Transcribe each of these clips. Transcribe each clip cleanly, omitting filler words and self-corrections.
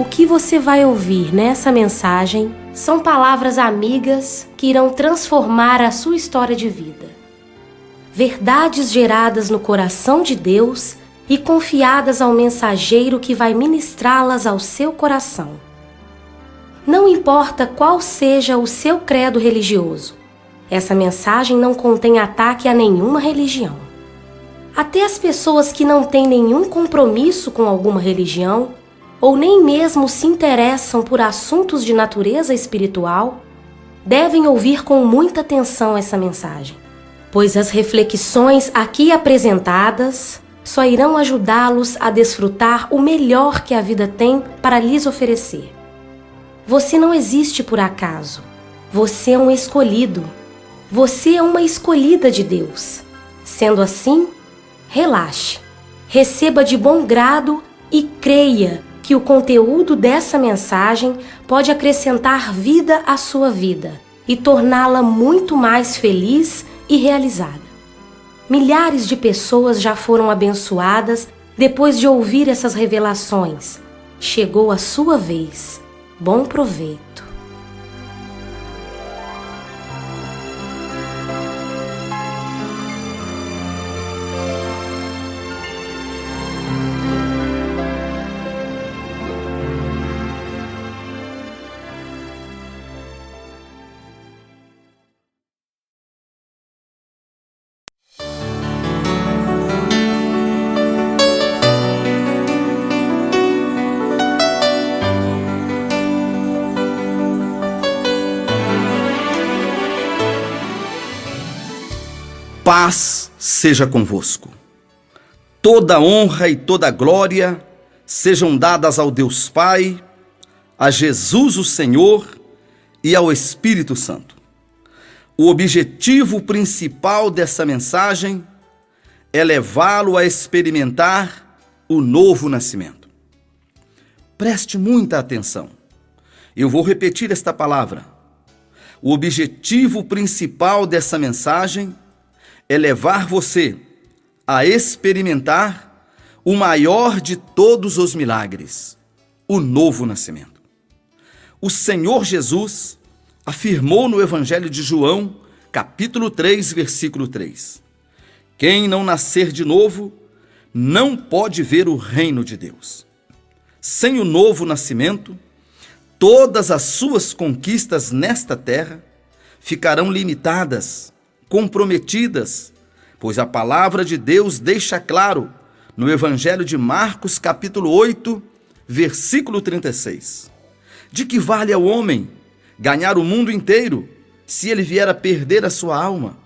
que você vai ouvir nessa mensagem são palavras amigas que irão transformar a sua história de vida. Verdades geradas no coração de Deus e confiadas ao mensageiro que vai ministrá-las ao seu coração. Não importa qual seja o seu credo religioso, essa mensagem não contém ataque a nenhuma religião. Até as pessoas que não têm nenhum compromisso com alguma religião, ou nem mesmo se interessam por assuntos de natureza espiritual, devem ouvir com muita atenção essa mensagem, pois as reflexões aqui apresentadas só irão ajudá-los a desfrutar o melhor que a vida tem para lhes oferecer. Você não existe por acaso. Você é um escolhido. Você é uma escolhida de Deus. Sendo assim, relaxe, receba de bom grado e creia que o conteúdo dessa mensagem pode acrescentar vida à sua vida e torná-la muito mais feliz e realizada. Milhares de pessoas já foram abençoadas depois de ouvir essas revelações. Chegou a sua vez. Bom proveito. Paz seja convosco. Toda honra e toda glória sejam dadas ao Deus Pai, a Jesus o Senhor e ao Espírito Santo. O objetivo principal dessa mensagem é levá-lo a experimentar o novo nascimento. Preste muita atenção. Eu vou repetir esta palavra. O objetivo principal dessa mensagem é levar você a experimentar o maior de todos os milagres, o novo nascimento. O Senhor Jesus afirmou no Evangelho de João, capítulo 3, versículo 3: quem não nascer de novo não pode ver o reino de Deus. Sem o novo nascimento, todas as suas conquistas nesta terra ficarão limitadas, comprometidas, pois a palavra de Deus deixa claro no Evangelho de Marcos, capítulo 8, versículo 36. De que vale ao homem ganhar o mundo inteiro se ele vier a perder a sua alma?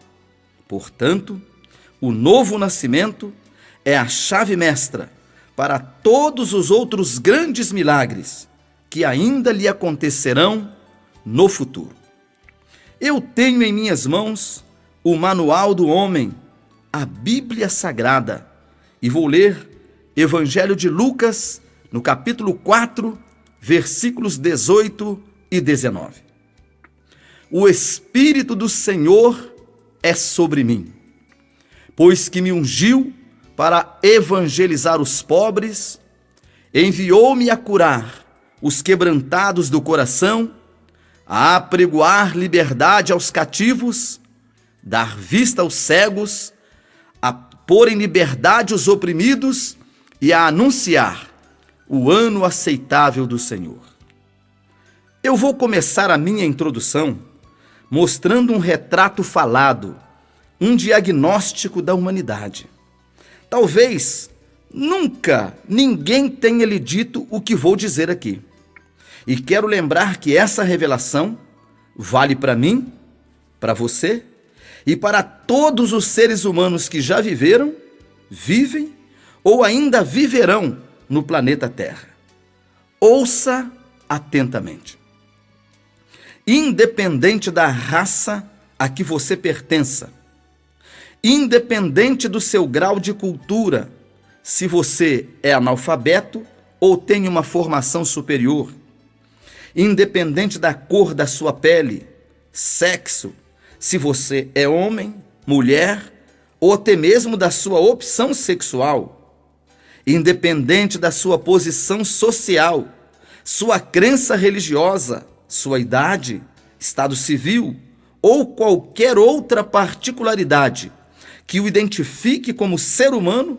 Portanto, o novo nascimento é a chave mestra para todos os outros grandes milagres que ainda lhe acontecerão no futuro. Eu tenho em minhas mãos o Manual do Homem, a Bíblia Sagrada, e vou ler Evangelho de Lucas, no capítulo 4, versículos 18 e 19. O Espírito do Senhor é sobre mim, pois que me ungiu para evangelizar os pobres, enviou-me a curar os quebrantados do coração, a apregoar liberdade aos cativos, dar vista aos cegos, a pôr em liberdade os oprimidos e a anunciar o ano aceitável do Senhor. Eu vou começar a minha introdução mostrando um retrato falado, um diagnóstico da humanidade. Talvez nunca ninguém tenha lhe dito o que vou dizer aqui. E quero lembrar que essa revelação vale para mim, para você e para todos os seres humanos que já viveram, vivem ou ainda viverão no planeta Terra. Ouça atentamente. Independente da raça a que você pertença, independente do seu grau de cultura, se você é analfabeto ou tem uma formação superior, independente da cor da sua pele, sexo, se você é homem, mulher ou até mesmo da sua opção sexual, independente da sua posição social, sua crença religiosa, sua idade, estado civil ou qualquer outra particularidade que o identifique como ser humano,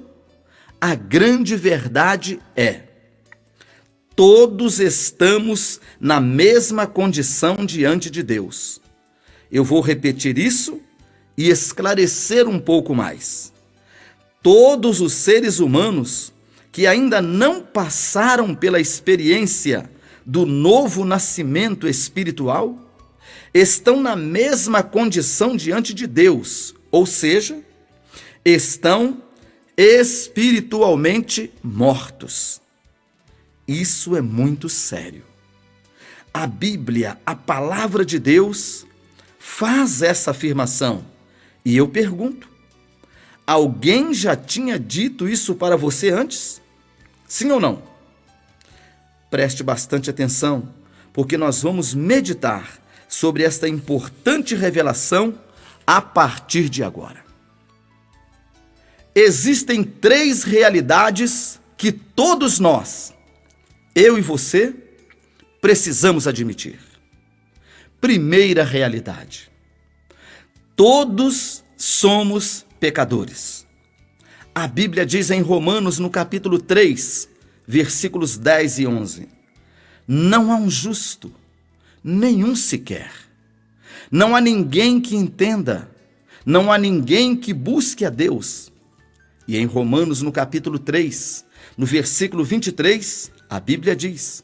a grande verdade é: todos estamos na mesma condição diante de Deus. Eu vou repetir isso e esclarecer um pouco mais. Todos os seres humanos que ainda não passaram pela experiência do novo nascimento espiritual estão na mesma condição diante de Deus, ou seja, estão espiritualmente mortos. Isso é muito sério. A Bíblia, a palavra de Deus, faz essa afirmação. E eu pergunto: alguém já tinha dito isso para você antes? Sim ou não? Preste bastante atenção, porque nós vamos meditar sobre esta importante revelação a partir de agora. Existem 3 realidades que todos nós, eu e você, precisamos admitir. Primeira realidade: todos somos pecadores. A Bíblia diz em Romanos, no capítulo 3, versículos 10 e 11: não há um justo, nenhum sequer. Não há ninguém que entenda, não há ninguém que busque a Deus. E em Romanos, no capítulo 3, no versículo 23, a Bíblia diz: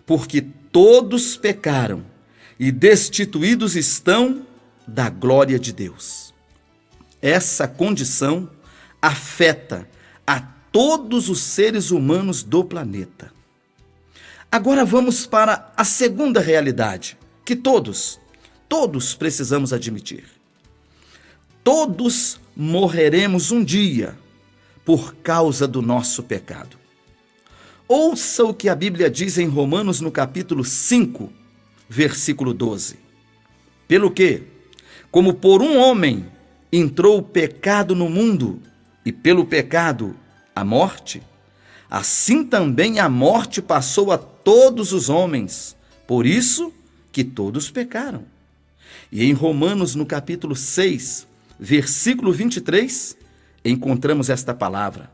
porque todos pecaram e destituídos estão da glória de Deus. Essa condição afeta a todos os seres humanos do planeta. Agora vamos para a segunda realidade, que todos precisamos admitir. Todos morreremos um dia por causa do nosso pecado. Ouça o que a Bíblia diz em Romanos, no capítulo 5, versículo 12. Pelo que, como por um homem entrou o pecado no mundo, e pelo pecado a morte, assim também a morte passou a todos os homens, por isso que todos pecaram. E em Romanos, no capítulo 6, versículo 23, encontramos esta palavra: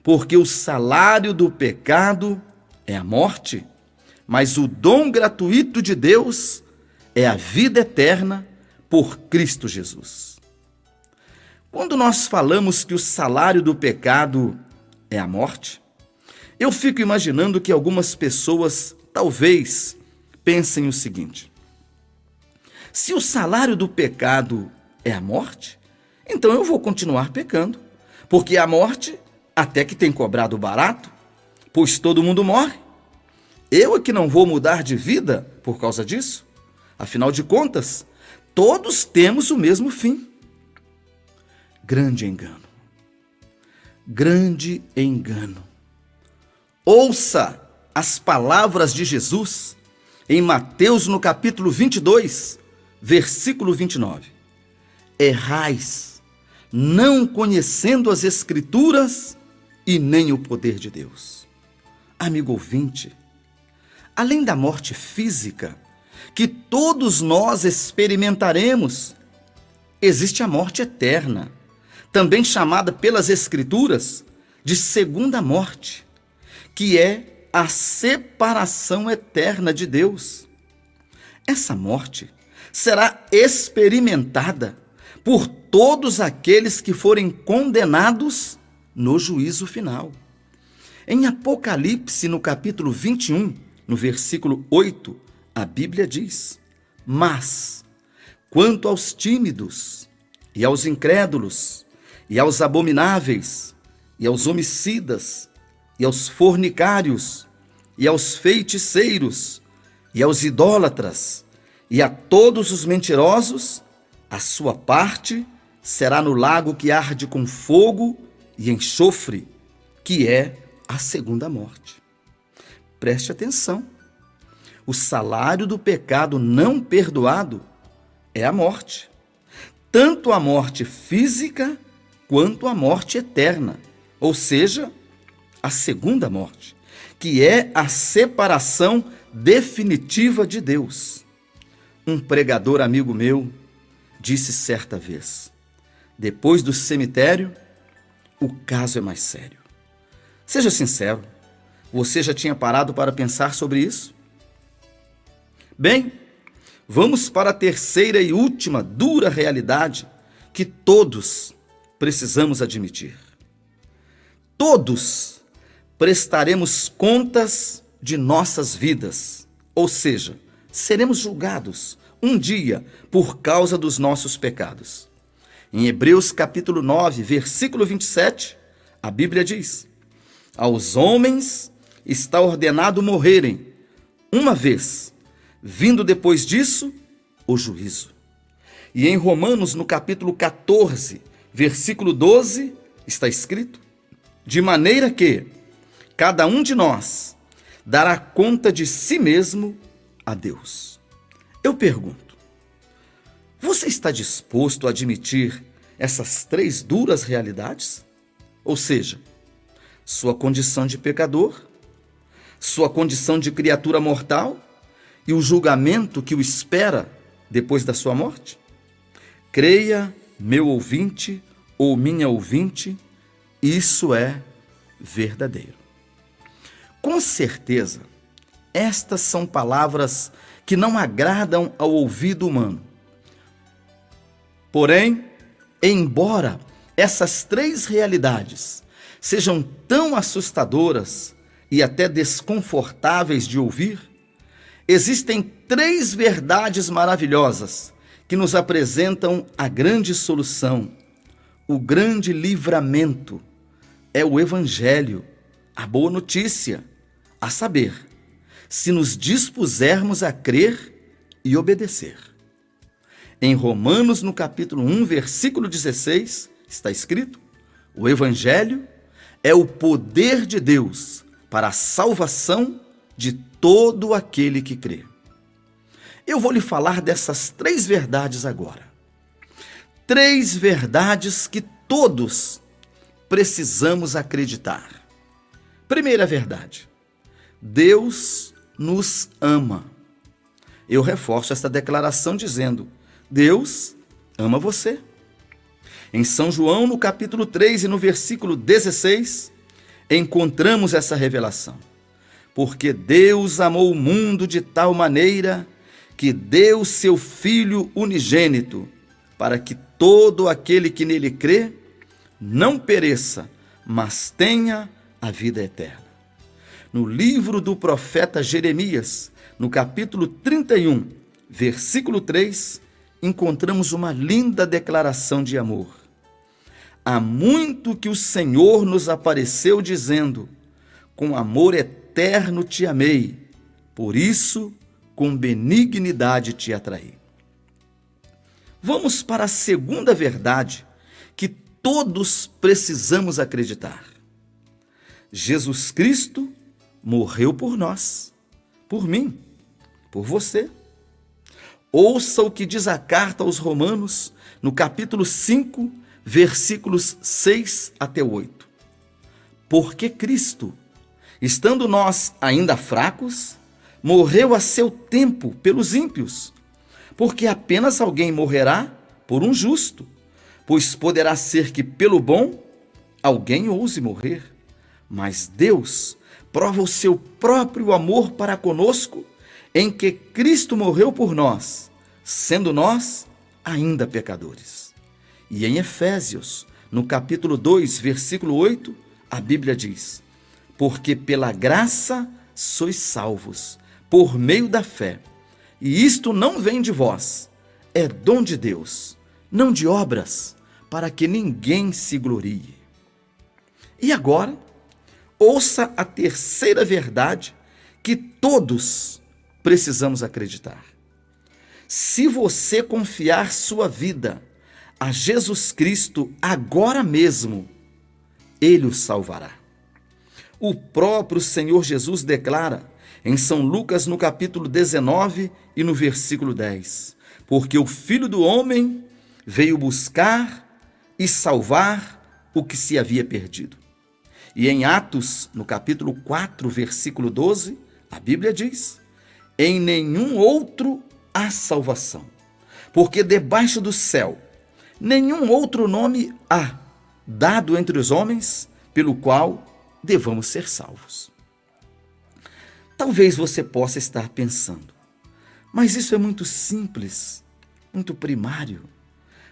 porque o salário do pecado é a morte, mas o dom gratuito de Deus é a vida eterna por Cristo Jesus. Quando nós falamos que o salário do pecado é a morte, eu fico imaginando que algumas pessoas talvez pensem o seguinte: se o salário do pecado é a morte, então eu vou continuar pecando, porque a morte até que tem cobrado barato, pois todo mundo morre. Eu é que não vou mudar de vida por causa disso? Afinal de contas, todos temos o mesmo fim. Grande engano. Grande engano. Ouça as palavras de Jesus em Mateus, no capítulo 22, versículo 29. Errais, não conhecendo as Escrituras e nem o poder de Deus. Amigo ouvinte, além da morte física, que todos nós experimentaremos, existe a morte eterna, também chamada pelas Escrituras de segunda morte, que é a separação eterna de Deus. Essa morte será experimentada por todos aqueles que forem condenados no juízo final. Em Apocalipse, no capítulo 21, no versículo 8, a Bíblia diz: mas, quanto aos tímidos, e aos incrédulos, e aos abomináveis, e aos homicidas, e aos fornicários, e aos feiticeiros, e aos idólatras, e a todos os mentirosos, a sua parte será no lago que arde com fogo e enxofre, que é a segunda morte. Preste atenção. O salário do pecado não perdoado é a morte. Tanto a morte física quanto a morte eterna, ou seja, a segunda morte, que é a separação definitiva de Deus. Um pregador amigo meu disse certa vez: depois do cemitério, o caso é mais sério. Seja sincero, você já tinha parado para pensar sobre isso? Bem, vamos para a terceira e última dura realidade que todos precisamos admitir. Todos prestaremos contas de nossas vidas, ou seja, seremos julgados um dia por causa dos nossos pecados. Em Hebreus capítulo 9, versículo 27, a Bíblia diz: aos homens está ordenado morrerem uma vez, vindo depois disso o juízo. E em Romanos, no capítulo 14, versículo 12, está escrito: de maneira que cada um de nós dará conta de si mesmo a Deus. Eu pergunto, você está disposto a admitir essas três duras realidades? Ou seja, sua condição de pecador, sua condição de criatura mortal e o julgamento que o espera depois da sua morte? Creia, meu ouvinte ou minha ouvinte, isso é verdadeiro. Com certeza, estas são palavras que não agradam ao ouvido humano. Porém, embora essas três realidades sejam tão assustadoras e até desconfortáveis de ouvir, existem três verdades maravilhosas que nos apresentam a grande solução, o grande livramento. É o Evangelho, a boa notícia, a saber, se nos dispusermos a crer e obedecer. Em Romanos, no capítulo 1, versículo 16, está escrito: o Evangelho é o poder de Deus para a salvação de todo aquele que crê. Eu vou lhe falar dessas três verdades agora. Três verdades que todos precisamos acreditar. Primeira verdade: Deus nos ama. Eu reforço esta declaração dizendo: Deus ama você. Em São João, no capítulo 3 e no versículo 16, encontramos essa revelação. Porque Deus amou o mundo de tal maneira que deu seu Filho unigênito, para que todo aquele que nele crê não pereça, mas tenha a vida eterna. No livro do profeta Jeremias, no capítulo 31, versículo 3, encontramos uma linda declaração de amor. Há muito que o Senhor nos apareceu dizendo: com amor eterno te amei, por isso com benignidade te atraí. Vamos para a segunda verdade que todos precisamos acreditar. Jesus Cristo morreu por nós, por mim, por você. Ouça o que diz a carta aos Romanos, no capítulo 5, versículos 6 até 8. Porque Cristo, estando nós ainda fracos, morreu a seu tempo pelos ímpios, porque apenas alguém morrerá por um justo, pois poderá ser que pelo bom alguém ouse morrer. Mas Deus prova o seu próprio amor para conosco, em que Cristo morreu por nós, sendo nós ainda pecadores. E em Efésios, no capítulo 2, versículo 8, a Bíblia diz: porque pela graça sois salvos, por meio da fé. E isto não vem de vós, é dom de Deus, não de obras, para que ninguém se glorie. E agora, ouça a terceira verdade que todos precisamos acreditar. Se você confiar sua vida a Jesus Cristo agora mesmo, Ele o salvará. O próprio Senhor Jesus declara em São Lucas, no capítulo 19 e no versículo 10, porque o Filho do Homem veio buscar e salvar o que se havia perdido. E em Atos, no capítulo 4, versículo 12, a Bíblia diz: em nenhum outro há salvação, porque debaixo do céu nenhum outro nome há dado entre os homens pelo qual devamos ser salvos. Talvez você possa estar pensando, mas isso é muito simples, muito primário.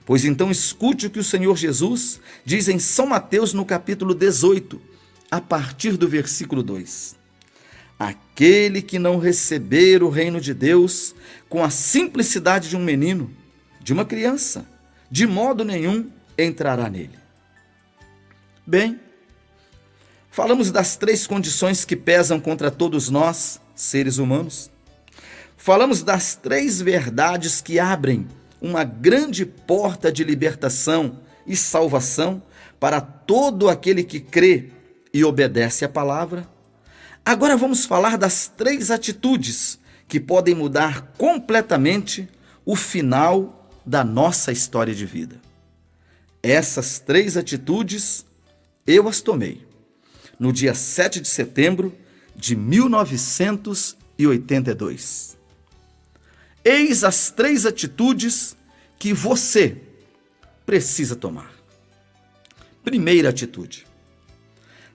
Pois então escute o que o Senhor Jesus diz em São Mateus no capítulo 18, a partir do versículo 2. Aquele que não receber o reino de Deus com a simplicidade de um menino, de uma criança, de modo nenhum entrará nele. Bem, falamos das 3 condições que pesam contra todos nós, seres humanos. Falamos das 3 verdades que abrem uma grande porta de libertação e salvação para todo aquele que crê e obedece à palavra. Agora vamos falar das 3 atitudes que podem mudar completamente o final da nossa história de vida. Essas 3 atitudes eu as tomei no dia 7 de setembro de 1982. Eis as 3 atitudes que você precisa tomar. Primeira atitude: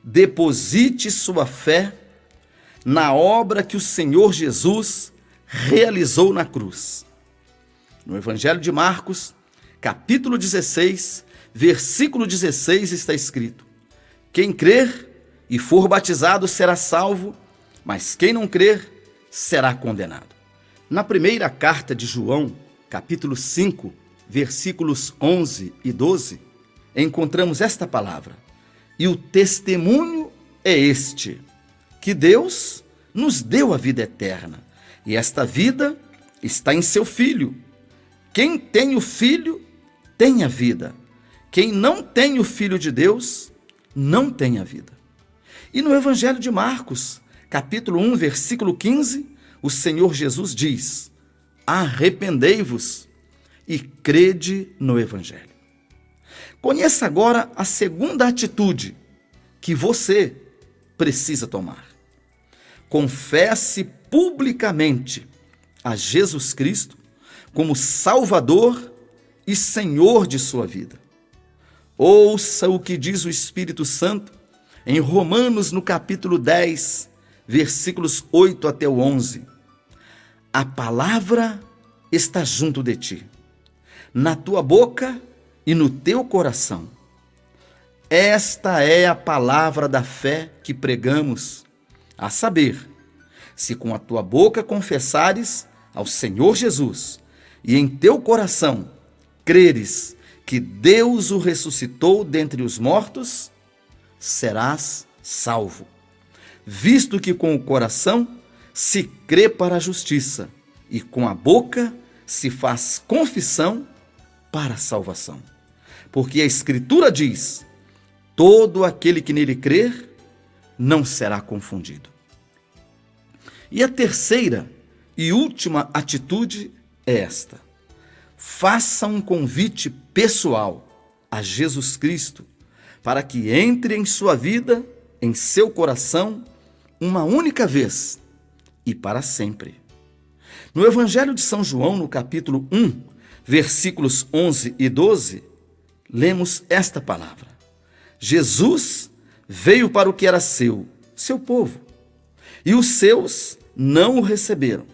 deposite sua fé na obra que o Senhor Jesus realizou na cruz. No Evangelho de Marcos, capítulo 16, versículo 16, está escrito: quem crer e for batizado será salvo, mas quem não crer será condenado. Na primeira carta de João, capítulo 5, versículos 11 e 12, encontramos esta palavra: e o testemunho é este, que Deus nos deu a vida eterna, e esta vida está em seu Filho. Quem tem o Filho tem a vida. Quem não tem o Filho de Deus não tem a vida. E no Evangelho de Marcos, capítulo 1, versículo 15, o Senhor Jesus diz: arrependei-vos e crede no Evangelho. Conheça agora a segunda atitude que você precisa tomar. Confesse publicamente a Jesus Cristo como Salvador e Senhor de sua vida. Ouça o que diz o Espírito Santo em Romanos, no capítulo 10, versículos 8 até o 11. A palavra está junto de ti, na tua boca e no teu coração. Esta é a palavra da fé que pregamos, a saber, se com a tua boca confessares ao Senhor Jesus e em teu coração creres que Deus o ressuscitou dentre os mortos, serás salvo. Visto que com o coração se crê para a justiça e com a boca se faz confissão para a salvação. Porque a Escritura diz: todo aquele que nele crer não será confundido. E a terceira e última atitude é esta: faça um convite pessoal a Jesus Cristo para que entre em sua vida, em seu coração, uma única vez e para sempre. No Evangelho de São João, no capítulo 1, versículos 11 e 12, lemos esta palavra: Jesus veio para o que era seu povo, e os seus não o receberam,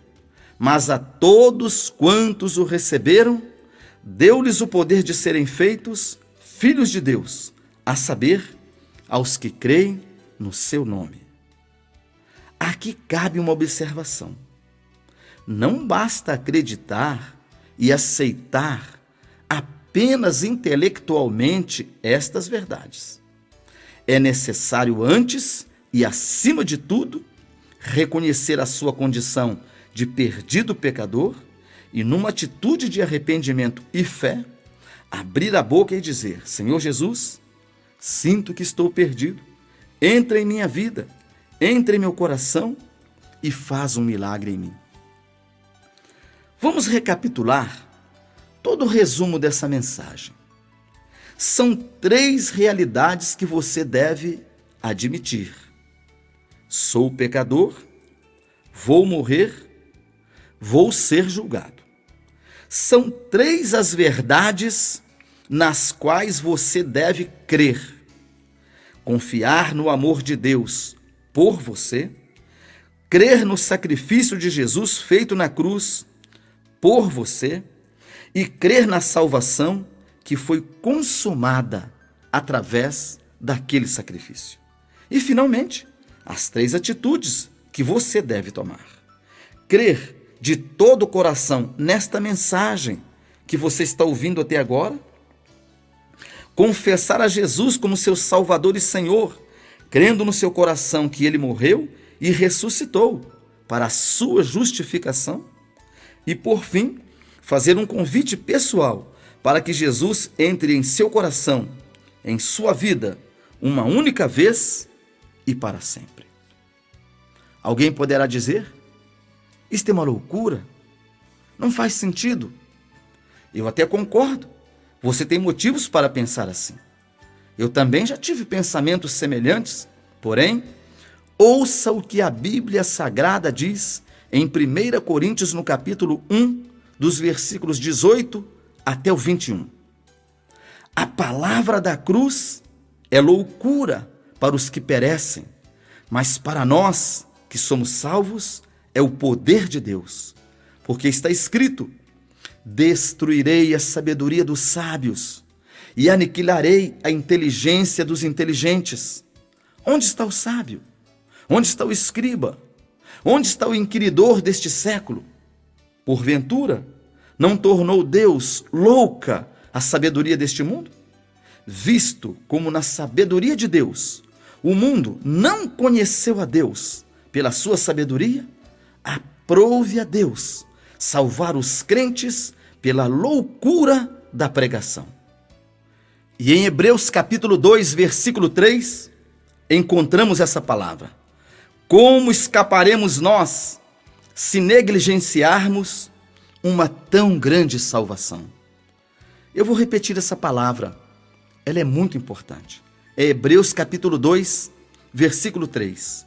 mas a todos quantos o receberam, deu-lhes o poder de serem feitos filhos de Deus, a saber, aos que creem no seu nome. Aqui cabe uma observação. Não basta acreditar e aceitar apenas intelectualmente estas verdades. É necessário antes e acima de tudo reconhecer a sua condição de perdido pecador e, numa atitude de arrependimento e fé, abrir a boca e dizer: Senhor Jesus, sinto que estou perdido, entra em minha vida, entra em meu coração e faz um milagre em mim. Vamos recapitular todo o resumo dessa mensagem. São 3 realidades que você deve admitir: sou pecador, vou morrer, vou ser julgado. São 3 as verdades nas quais você deve crer: confiar no amor de Deus por você, crer no sacrifício de Jesus feito na cruz por você e crer na salvação que foi consumada através daquele sacrifício. E, finalmente, as 3 atitudes que você deve tomar: crer de todo o coração nesta mensagem que você está ouvindo até agora, confessar a Jesus como seu Salvador e Senhor, crendo no seu coração que Ele morreu e ressuscitou para a sua justificação, e, por fim, fazer um convite pessoal para que Jesus entre em seu coração, em sua vida, uma única vez e para sempre. Alguém poderá dizer: isto é uma loucura, não faz sentido. Eu até concordo, você tem motivos para pensar assim. Eu também já tive pensamentos semelhantes, porém, ouça o que a Bíblia Sagrada diz em 1 Coríntios, no capítulo 1, dos versículos 18 até o 21. A palavra da cruz é loucura para os que perecem, mas para nós que somos salvos é o poder de Deus, porque está escrito: destruirei a sabedoria dos sábios e aniquilarei a inteligência dos inteligentes. Onde está o sábio? Onde está o escriba? Onde está o inquiridor deste século? Porventura, não tornou Deus louca a sabedoria deste mundo? Visto como na sabedoria de Deus o mundo não conheceu a Deus pela sua sabedoria, aprove a Deus salvar os crentes pela loucura da pregação. E em Hebreus capítulo 2, versículo 3, encontramos essa palavra: como escaparemos nós se negligenciarmos uma tão grande salvação? Eu vou repetir essa palavra, ela é muito importante. É Hebreus capítulo 2, versículo 3.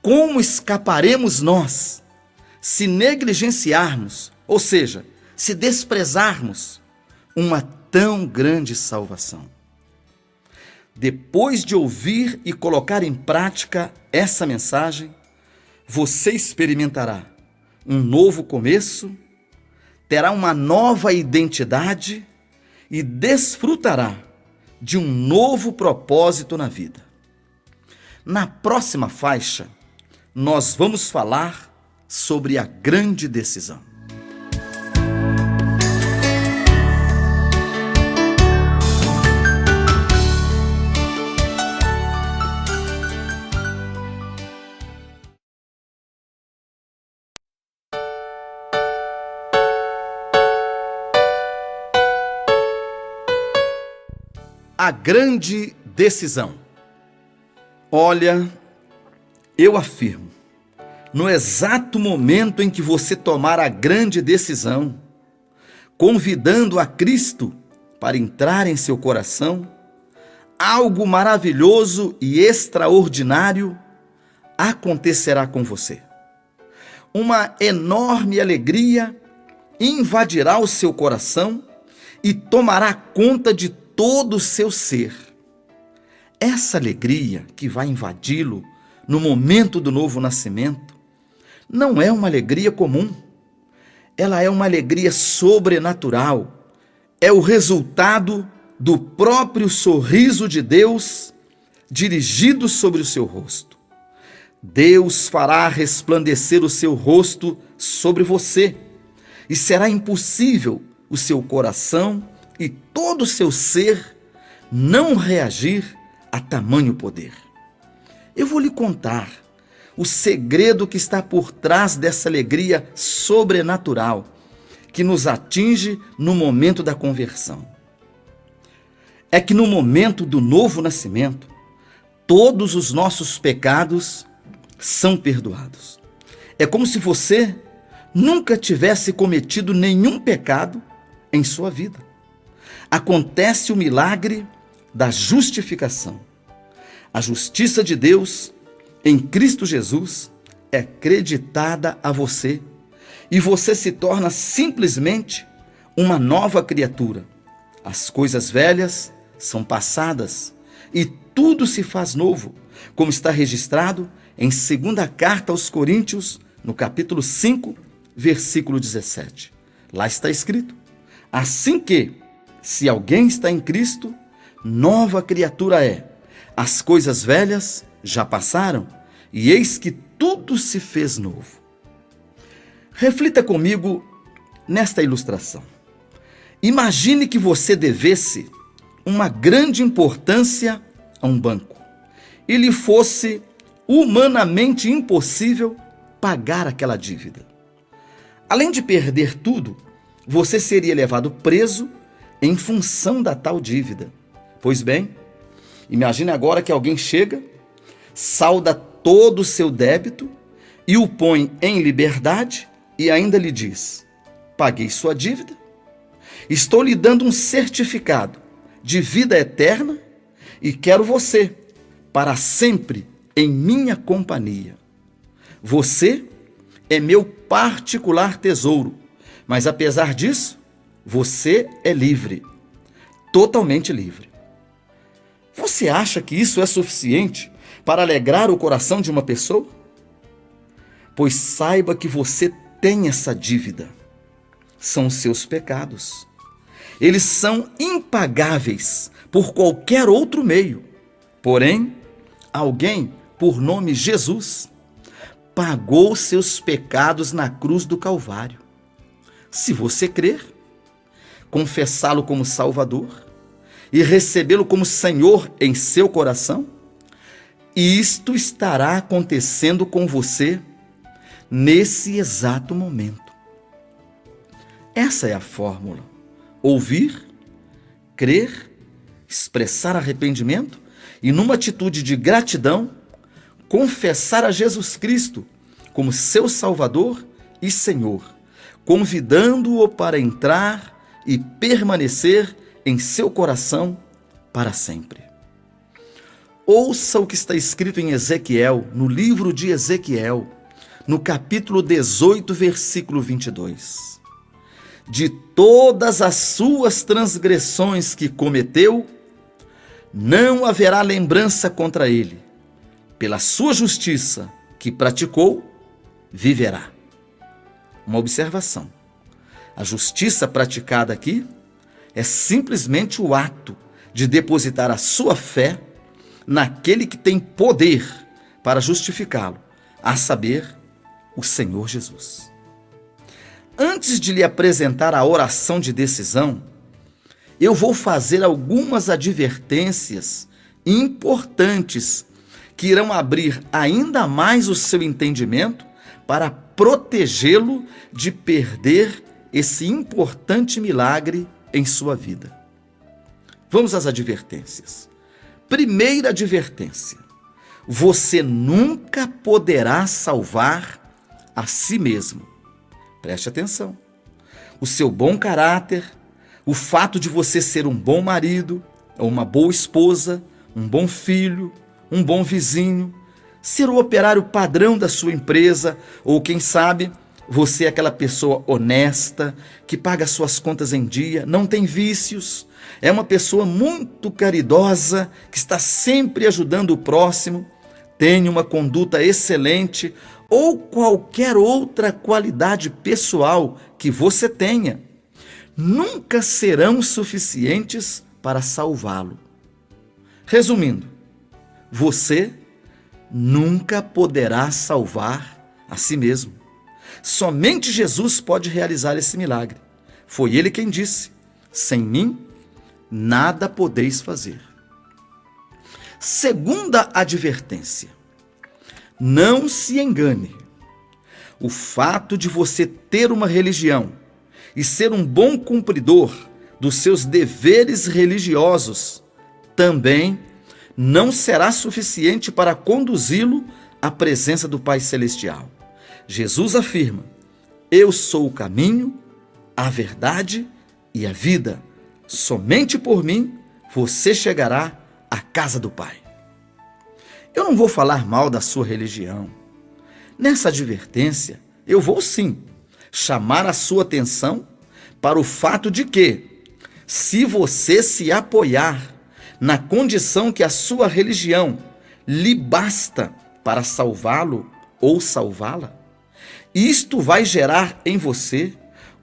Como escaparemos nós se negligenciarmos, ou seja, se desprezarmos uma tão grande salvação? Depois de ouvir e colocar em prática essa mensagem, você experimentará um novo começo, terá uma nova identidade e desfrutará de um novo propósito na vida. Na próxima faixa, nós vamos falar sobre a grande decisão. A grande decisão. Olha, eu afirmo, no exato momento em que você tomar a grande decisão, convidando a Cristo para entrar em seu coração, algo maravilhoso e extraordinário acontecerá com você. Uma enorme alegria invadirá o seu coração e tomará conta de todo o seu ser. Essa alegria que vai invadi-lo no momento do novo nascimento não é uma alegria comum. Ela é uma alegria sobrenatural. É o resultado do próprio sorriso de Deus dirigido sobre o seu rosto. Deus fará resplandecer o seu rosto sobre você e será impossível o seu coração e todo o seu ser não reagir a tamanho poder. Eu vou lhe contar o segredo que está por trás dessa alegria sobrenatural que nos atinge no momento da conversão. É que no momento do novo nascimento, todos os nossos pecados são perdoados. É como se você nunca tivesse cometido nenhum pecado em sua vida. Acontece o milagre da justificação. A justiça de Deus em Cristo Jesus é creditada a você e você se torna simplesmente uma nova criatura. As coisas velhas são passadas e tudo se faz novo, como está registrado em 2ª Carta aos Coríntios, no capítulo 5, versículo 17. Lá está escrito: assim que, se alguém está em Cristo, nova criatura é. As coisas velhas já passaram e eis que tudo se fez novo. Reflita comigo nesta ilustração. Imagine que você devesse uma grande importância a um banco e lhe fosse humanamente impossível pagar aquela dívida. Além de perder tudo, você seria levado preso em função da tal dívida. Pois bem, imagine agora que alguém chega, salda todo o seu débito e o põe em liberdade e ainda lhe diz: paguei sua dívida, estou lhe dando um certificado de vida eterna e quero você para sempre em minha companhia. Você é meu particular tesouro, mas apesar disso, você é livre, totalmente livre. Você acha que isso é suficiente para alegrar o coração de uma pessoa? Pois saiba que você tem essa dívida. São os seus pecados. Eles são impagáveis por qualquer outro meio. Porém, alguém, por nome Jesus, pagou seus pecados na cruz do Calvário. Se você crer, confessá-lo como Salvador e recebê-lo como Senhor em seu coração, isto estará acontecendo com você nesse exato momento. Essa é a fórmula: ouvir, crer, expressar arrependimento e, numa atitude de gratidão, confessar a Jesus Cristo como seu Salvador e Senhor, convidando-o para entrar e permanecer em seu coração para sempre. Ouça o que está escrito em Ezequiel, no livro de Ezequiel, no capítulo 18, versículo 22. De todas as suas transgressões que cometeu, não haverá lembrança contra ele. Pela sua justiça que praticou, viverá. Uma observação: a justiça praticada aqui é simplesmente o ato de depositar a sua fé naquele que tem poder para justificá-lo, a saber, o Senhor Jesus. Antes de lhe apresentar a oração de decisão, eu vou fazer algumas advertências importantes que irão abrir ainda mais o seu entendimento para protegê-lo de perder esse importante milagre em sua vida. Vamos às advertências. Primeira advertência: você nunca poderá salvar a si mesmo. Preste atenção. O seu bom caráter, o fato de você ser um bom marido, ou uma boa esposa, um bom filho, um bom vizinho, ser o operário padrão da sua empresa, ou quem sabe, você é aquela pessoa honesta, que paga suas contas em dia, não tem vícios, é uma pessoa muito caridosa, que está sempre ajudando o próximo, tem uma conduta excelente, ou qualquer outra qualidade pessoal que você tenha, nunca serão suficientes para salvá-lo. Resumindo, você nunca poderá salvar a si mesmo. Somente Jesus pode realizar esse milagre. Foi ele quem disse: sem mim, nada podeis fazer. Segunda advertência: não se engane. O fato de você ter uma religião e ser um bom cumpridor dos seus deveres religiosos também não será suficiente para conduzi-lo à presença do Pai Celestial. Jesus afirma: eu sou o caminho, a verdade e a vida. Somente por mim você chegará à casa do Pai. Eu não vou falar mal da sua religião. Nessa advertência, eu vou sim chamar a sua atenção para o fato de que, se você se apoiar na condição que a sua religião lhe basta para salvá-lo ou salvá-la, isto vai gerar em você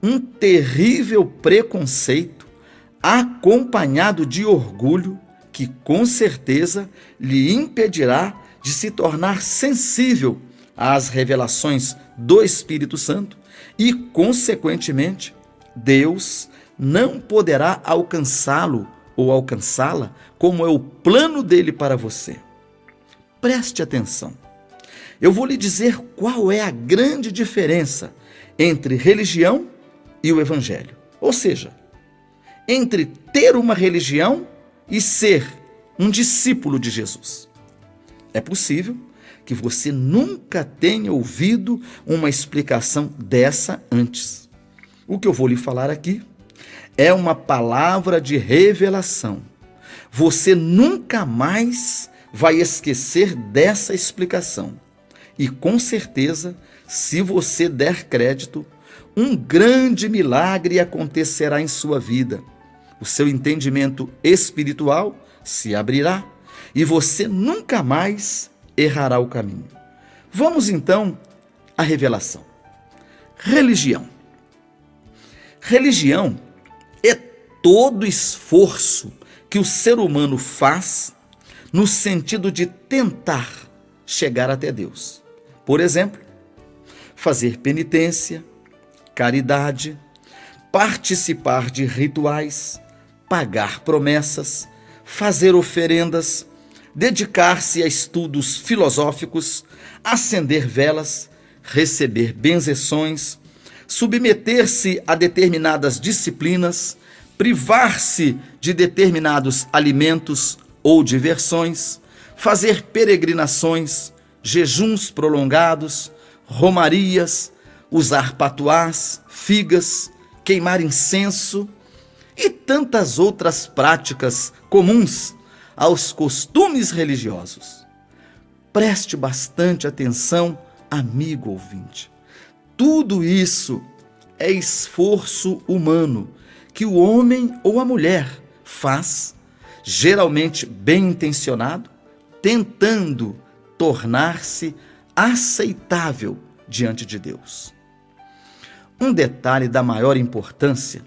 um terrível preconceito acompanhado de orgulho que com certeza lhe impedirá de se tornar sensível às revelações do Espírito Santo e, consequentemente, Deus não poderá alcançá-lo ou alcançá-la como é o plano dele para você. Preste atenção. Eu vou lhe dizer qual é a grande diferença entre religião e o Evangelho. Ou seja, entre ter uma religião e ser um discípulo de Jesus. É possível que você nunca tenha ouvido uma explicação dessa antes. O que eu vou lhe falar aqui é uma palavra de revelação. Você nunca mais vai esquecer dessa explicação. E com certeza, se você der crédito, um grande milagre acontecerá em sua vida. O seu entendimento espiritual se abrirá e você nunca mais errará o caminho. Vamos então à revelação. Religião. Religião é todo esforço que o ser humano faz no sentido de tentar chegar até Deus. Por exemplo, fazer penitência, caridade, participar de rituais, pagar promessas, fazer oferendas, dedicar-se a estudos filosóficos, acender velas, receber benzeções, submeter-se a determinadas disciplinas, privar-se de determinados alimentos ou diversões, fazer peregrinações, jejuns prolongados, romarias, usar patuás, figas, queimar incenso e tantas outras práticas comuns aos costumes religiosos. Preste bastante atenção, amigo ouvinte. Tudo isso é esforço humano que o homem ou a mulher faz, geralmente bem intencionado, tentando tornar-se aceitável diante de Deus. Um detalhe da maior importância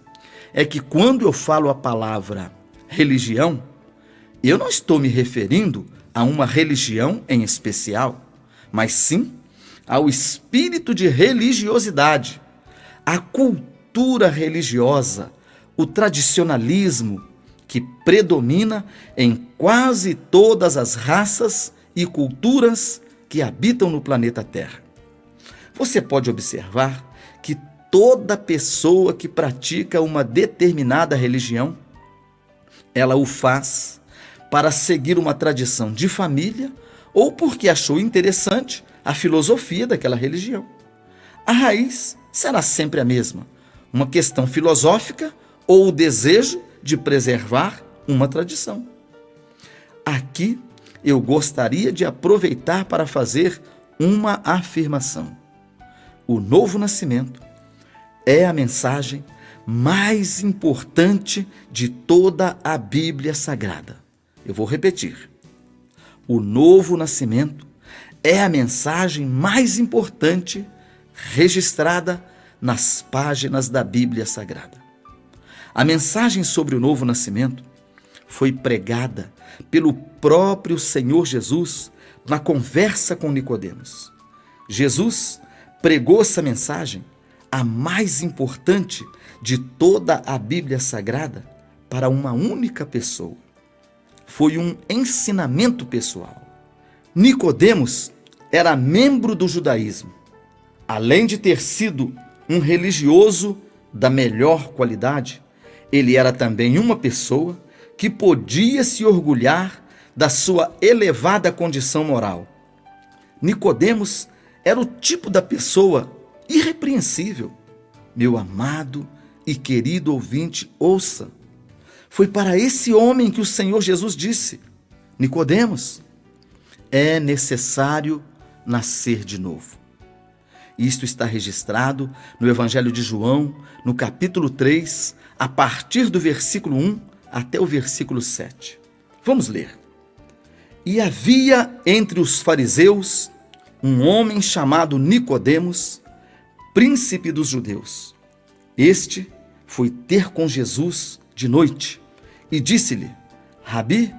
é que quando eu falo a palavra religião, eu não estou me referindo a uma religião em especial, mas sim ao espírito de religiosidade, à cultura religiosa, o tradicionalismo que predomina em quase todas as raças e culturas que habitam no planeta Terra. Você pode observar que toda pessoa que pratica uma determinada religião, ela o faz para seguir uma tradição de família ou porque achou interessante a filosofia daquela religião. A raiz será sempre a mesma, uma questão filosófica ou o desejo de preservar uma tradição. Aqui eu gostaria de aproveitar para fazer uma afirmação. O novo nascimento é a mensagem mais importante de toda a Bíblia Sagrada. Eu vou repetir. O novo nascimento é a mensagem mais importante registrada nas páginas da Bíblia Sagrada. A mensagem sobre o novo nascimento foi pregada pelo próprio Senhor Jesus na conversa com Nicodemos. Jesus pregou essa mensagem, a mais importante de toda a Bíblia Sagrada, para uma única pessoa. Foi um ensinamento pessoal. Nicodemos era membro do judaísmo. Além de ter sido um religioso da melhor qualidade, ele era também uma pessoa que podia se orgulhar da sua elevada condição moral. Nicodemos era o tipo da pessoa irrepreensível. Meu amado e querido ouvinte, ouça. Foi para esse homem que o Senhor Jesus disse: Nicodemos, é necessário nascer de novo. Isto está registrado no Evangelho de João, no capítulo 3, a partir do versículo 1 até o versículo 7. Vamos ler. E havia entre os fariseus um homem chamado Nicodemos, príncipe dos judeus. Este foi ter com Jesus de noite e disse-lhe: Rabi,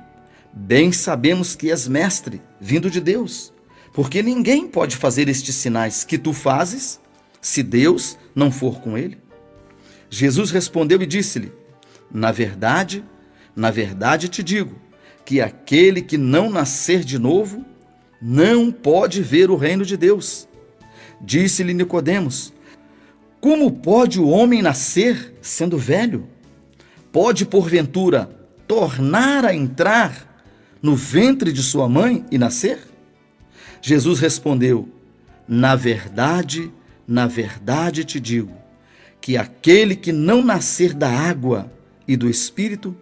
bem sabemos que és mestre, vindo de Deus, porque ninguém pode fazer estes sinais que tu fazes, se Deus não for com ele. Jesus respondeu e disse-lhe: na verdade te digo, que aquele que não nascer de novo, não pode ver o reino de Deus. Disse-lhe Nicodemos: como pode o homem nascer sendo velho? Pode, porventura, tornar a entrar no ventre de sua mãe e nascer? Jesus respondeu: na verdade te digo, que aquele que não nascer da água e do Espírito,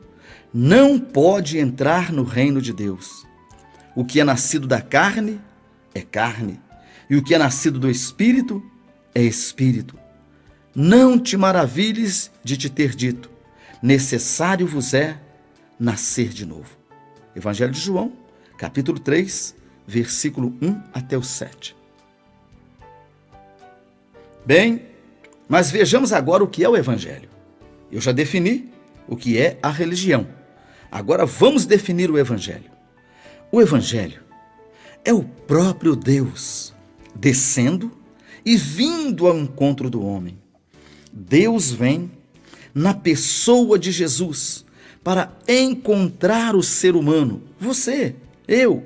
não pode entrar no reino de Deus. O que é nascido da carne é carne, e o que é nascido do Espírito é Espírito. Não te maravilhes de te ter dito: necessário vos é nascer de novo. Evangelho de João, capítulo 3, versículo 1 até o 7. Bem, mas vejamos agora o que é o Evangelho. Eu já defini o que é a religião. Agora vamos definir o Evangelho. O Evangelho é o próprio Deus descendo e vindo ao encontro do homem. Deus vem na pessoa de Jesus para encontrar o ser humano, você, eu,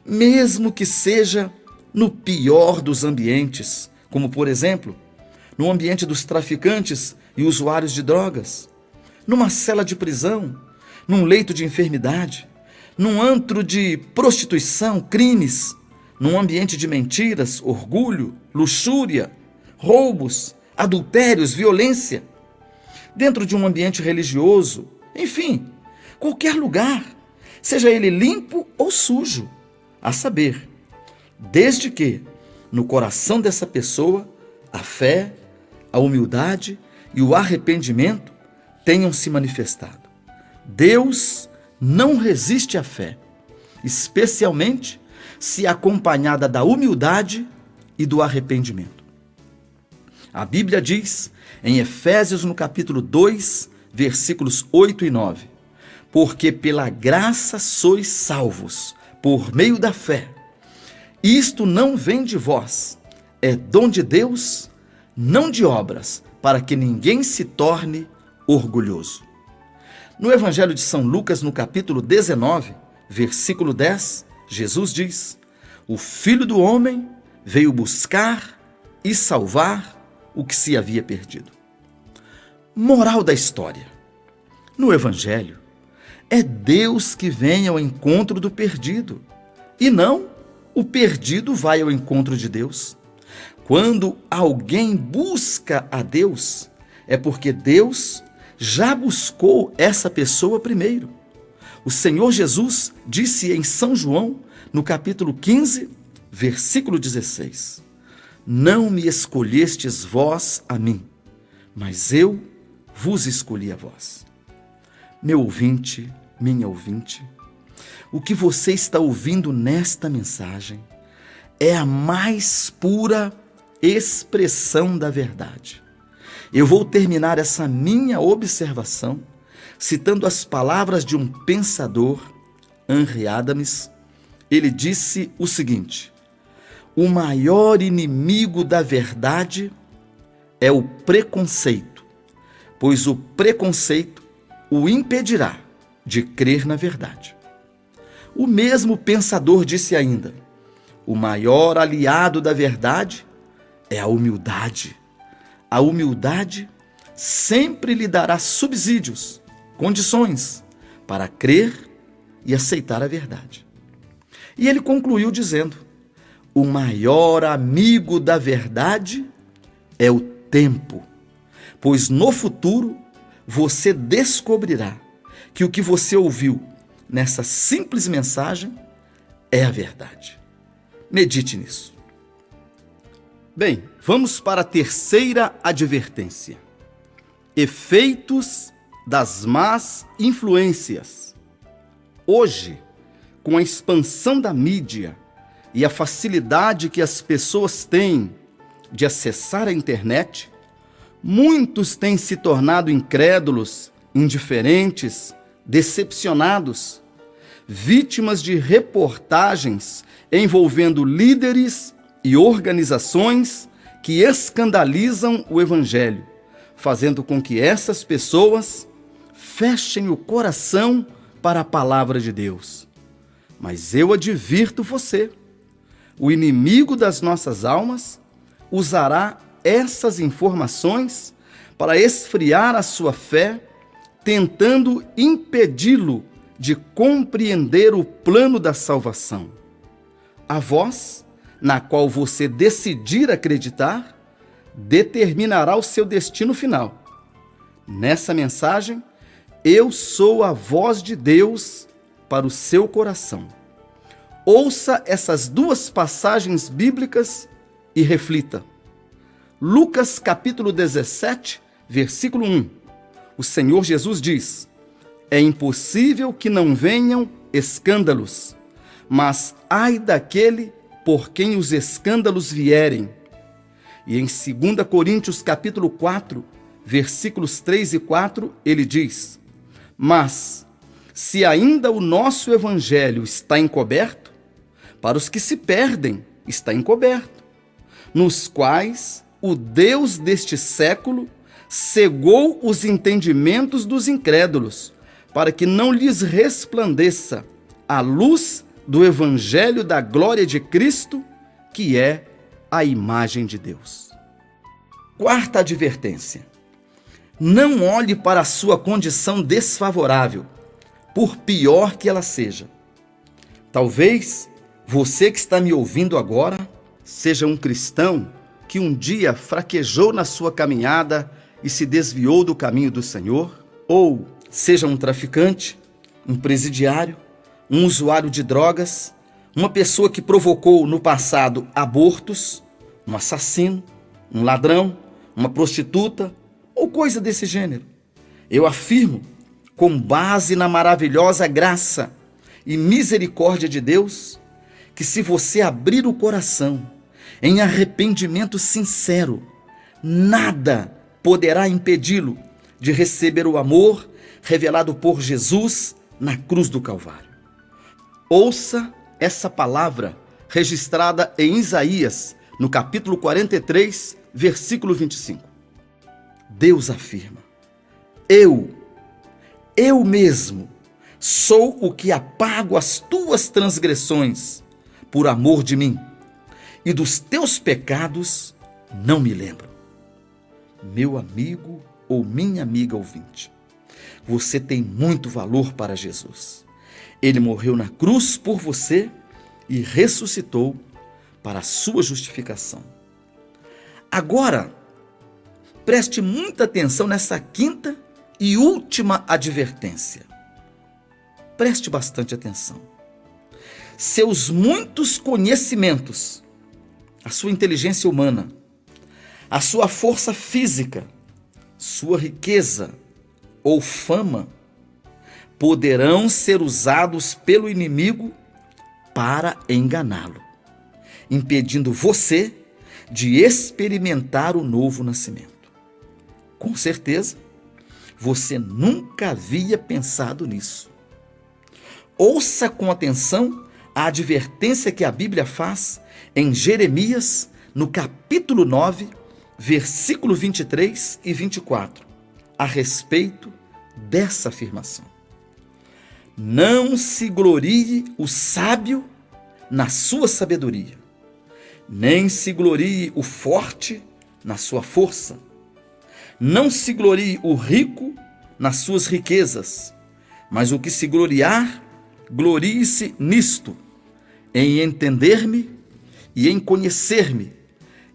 mesmo que seja no pior dos ambientes, como por exemplo, no ambiente dos traficantes e usuários de drogas, numa cela de prisão, num leito de enfermidade, num antro de prostituição, crimes, num ambiente de mentiras, orgulho, luxúria, roubos, adultérios, violência, dentro de um ambiente religioso, enfim, qualquer lugar, seja ele limpo ou sujo, a saber, desde que no coração dessa pessoa a fé, a humildade e o arrependimento tenham se manifestado. Deus não resiste à fé, especialmente se acompanhada da humildade e do arrependimento. A Bíblia diz, em Efésios, no capítulo 2, versículos 8 e 9, porque pela graça sois salvos, por meio da fé. Isto não vem de vós, é dom de Deus, não de obras, para que ninguém se torne orgulhoso. No Evangelho de São Lucas, no capítulo 19, versículo 10, Jesus diz: o Filho do Homem veio buscar e salvar o que se havia perdido. Moral da história: no Evangelho, é Deus que vem ao encontro do perdido, e não o perdido vai ao encontro de Deus. Quando alguém busca a Deus, é porque Deus já buscou essa pessoa primeiro. O Senhor Jesus disse em São João, no capítulo 15, versículo 16: não me escolhestes vós a mim, mas eu vos escolhi a vós. Meu ouvinte, minha ouvinte, o que você está ouvindo nesta mensagem é a mais pura expressão da verdade. Eu vou terminar essa minha observação citando as palavras de um pensador, Henry Adams. Ele disse o seguinte: o maior inimigo da verdade é o preconceito, pois o preconceito o impedirá de crer na verdade. O mesmo pensador disse ainda: o maior aliado da verdade é a humildade. A humildade sempre lhe dará subsídios, condições para crer e aceitar a verdade. E ele concluiu dizendo: o maior amigo da verdade é o tempo, pois no futuro você descobrirá que o que você ouviu nessa simples mensagem é a verdade. Medite nisso. Bem, vamos para a terceira advertência. Efeitos das más influências. Hoje, com a expansão da mídia e a facilidade que as pessoas têm de acessar a internet, muitos têm se tornado incrédulos, indiferentes, decepcionados, vítimas de reportagens envolvendo líderes e organizações que escandalizam o Evangelho, fazendo com que essas pessoas fechem o coração para a palavra de Deus. Mas eu advirto você, o inimigo das nossas almas usará essas informações para esfriar a sua fé, tentando impedi-lo de compreender o plano da salvação. A voz, na qual você decidir acreditar, determinará o seu destino final. Nessa mensagem, eu sou a voz de Deus para o seu coração. Ouça essas duas passagens bíblicas e reflita. Lucas capítulo 17, versículo 1. O Senhor Jesus diz: é impossível que não venham escândalos, mas ai daquele por quem os escândalos vierem. E em 2 Coríntios capítulo 4, versículos 3 e 4, ele diz: mas, se ainda o nosso evangelho está encoberto, para os que se perdem está encoberto, nos quais o Deus deste século cegou os entendimentos dos incrédulos, para que não lhes resplandeça a luz do evangelho da glória de Cristo, que é a imagem de Deus. Quarta advertência: não olhe para a sua condição desfavorável, por pior que ela seja. Talvez você que está me ouvindo agora seja um cristão que um dia fraquejou na sua caminhada e se desviou do caminho do Senhor, ou seja um traficante, um presidiário, um usuário de drogas, uma pessoa que provocou no passado abortos, um assassino, um ladrão, uma prostituta ou coisa desse gênero. Eu afirmo, com base na maravilhosa graça e misericórdia de Deus, que se você abrir o coração em arrependimento sincero, nada poderá impedi-lo de receber o amor revelado por Jesus na cruz do Calvário. Ouça essa palavra registrada em Isaías, no capítulo 43, versículo 25. Deus afirma: eu mesmo, sou o que apago as tuas transgressões por amor de mim, e dos teus pecados não me lembro. Meu amigo ou minha amiga ouvinte, você tem muito valor para Jesus. Ele morreu na cruz por você e ressuscitou para a sua justificação. Agora, preste muita atenção nessa quinta e última advertência. Preste bastante atenção. Seus muitos conhecimentos, a sua inteligência humana, a sua força física, sua riqueza ou fama, poderão ser usados pelo inimigo para enganá-lo, impedindo você de experimentar o novo nascimento. Com certeza, você nunca havia pensado nisso. Ouça com atenção a advertência que a Bíblia faz em Jeremias, no capítulo 9, versículo 23 e 24, a respeito dessa afirmação. Não se glorie o sábio na sua sabedoria, nem se glorie o forte na sua força, não se glorie o rico nas suas riquezas, mas o que se gloriar, glorie-se nisto, em entender-me e em conhecer-me,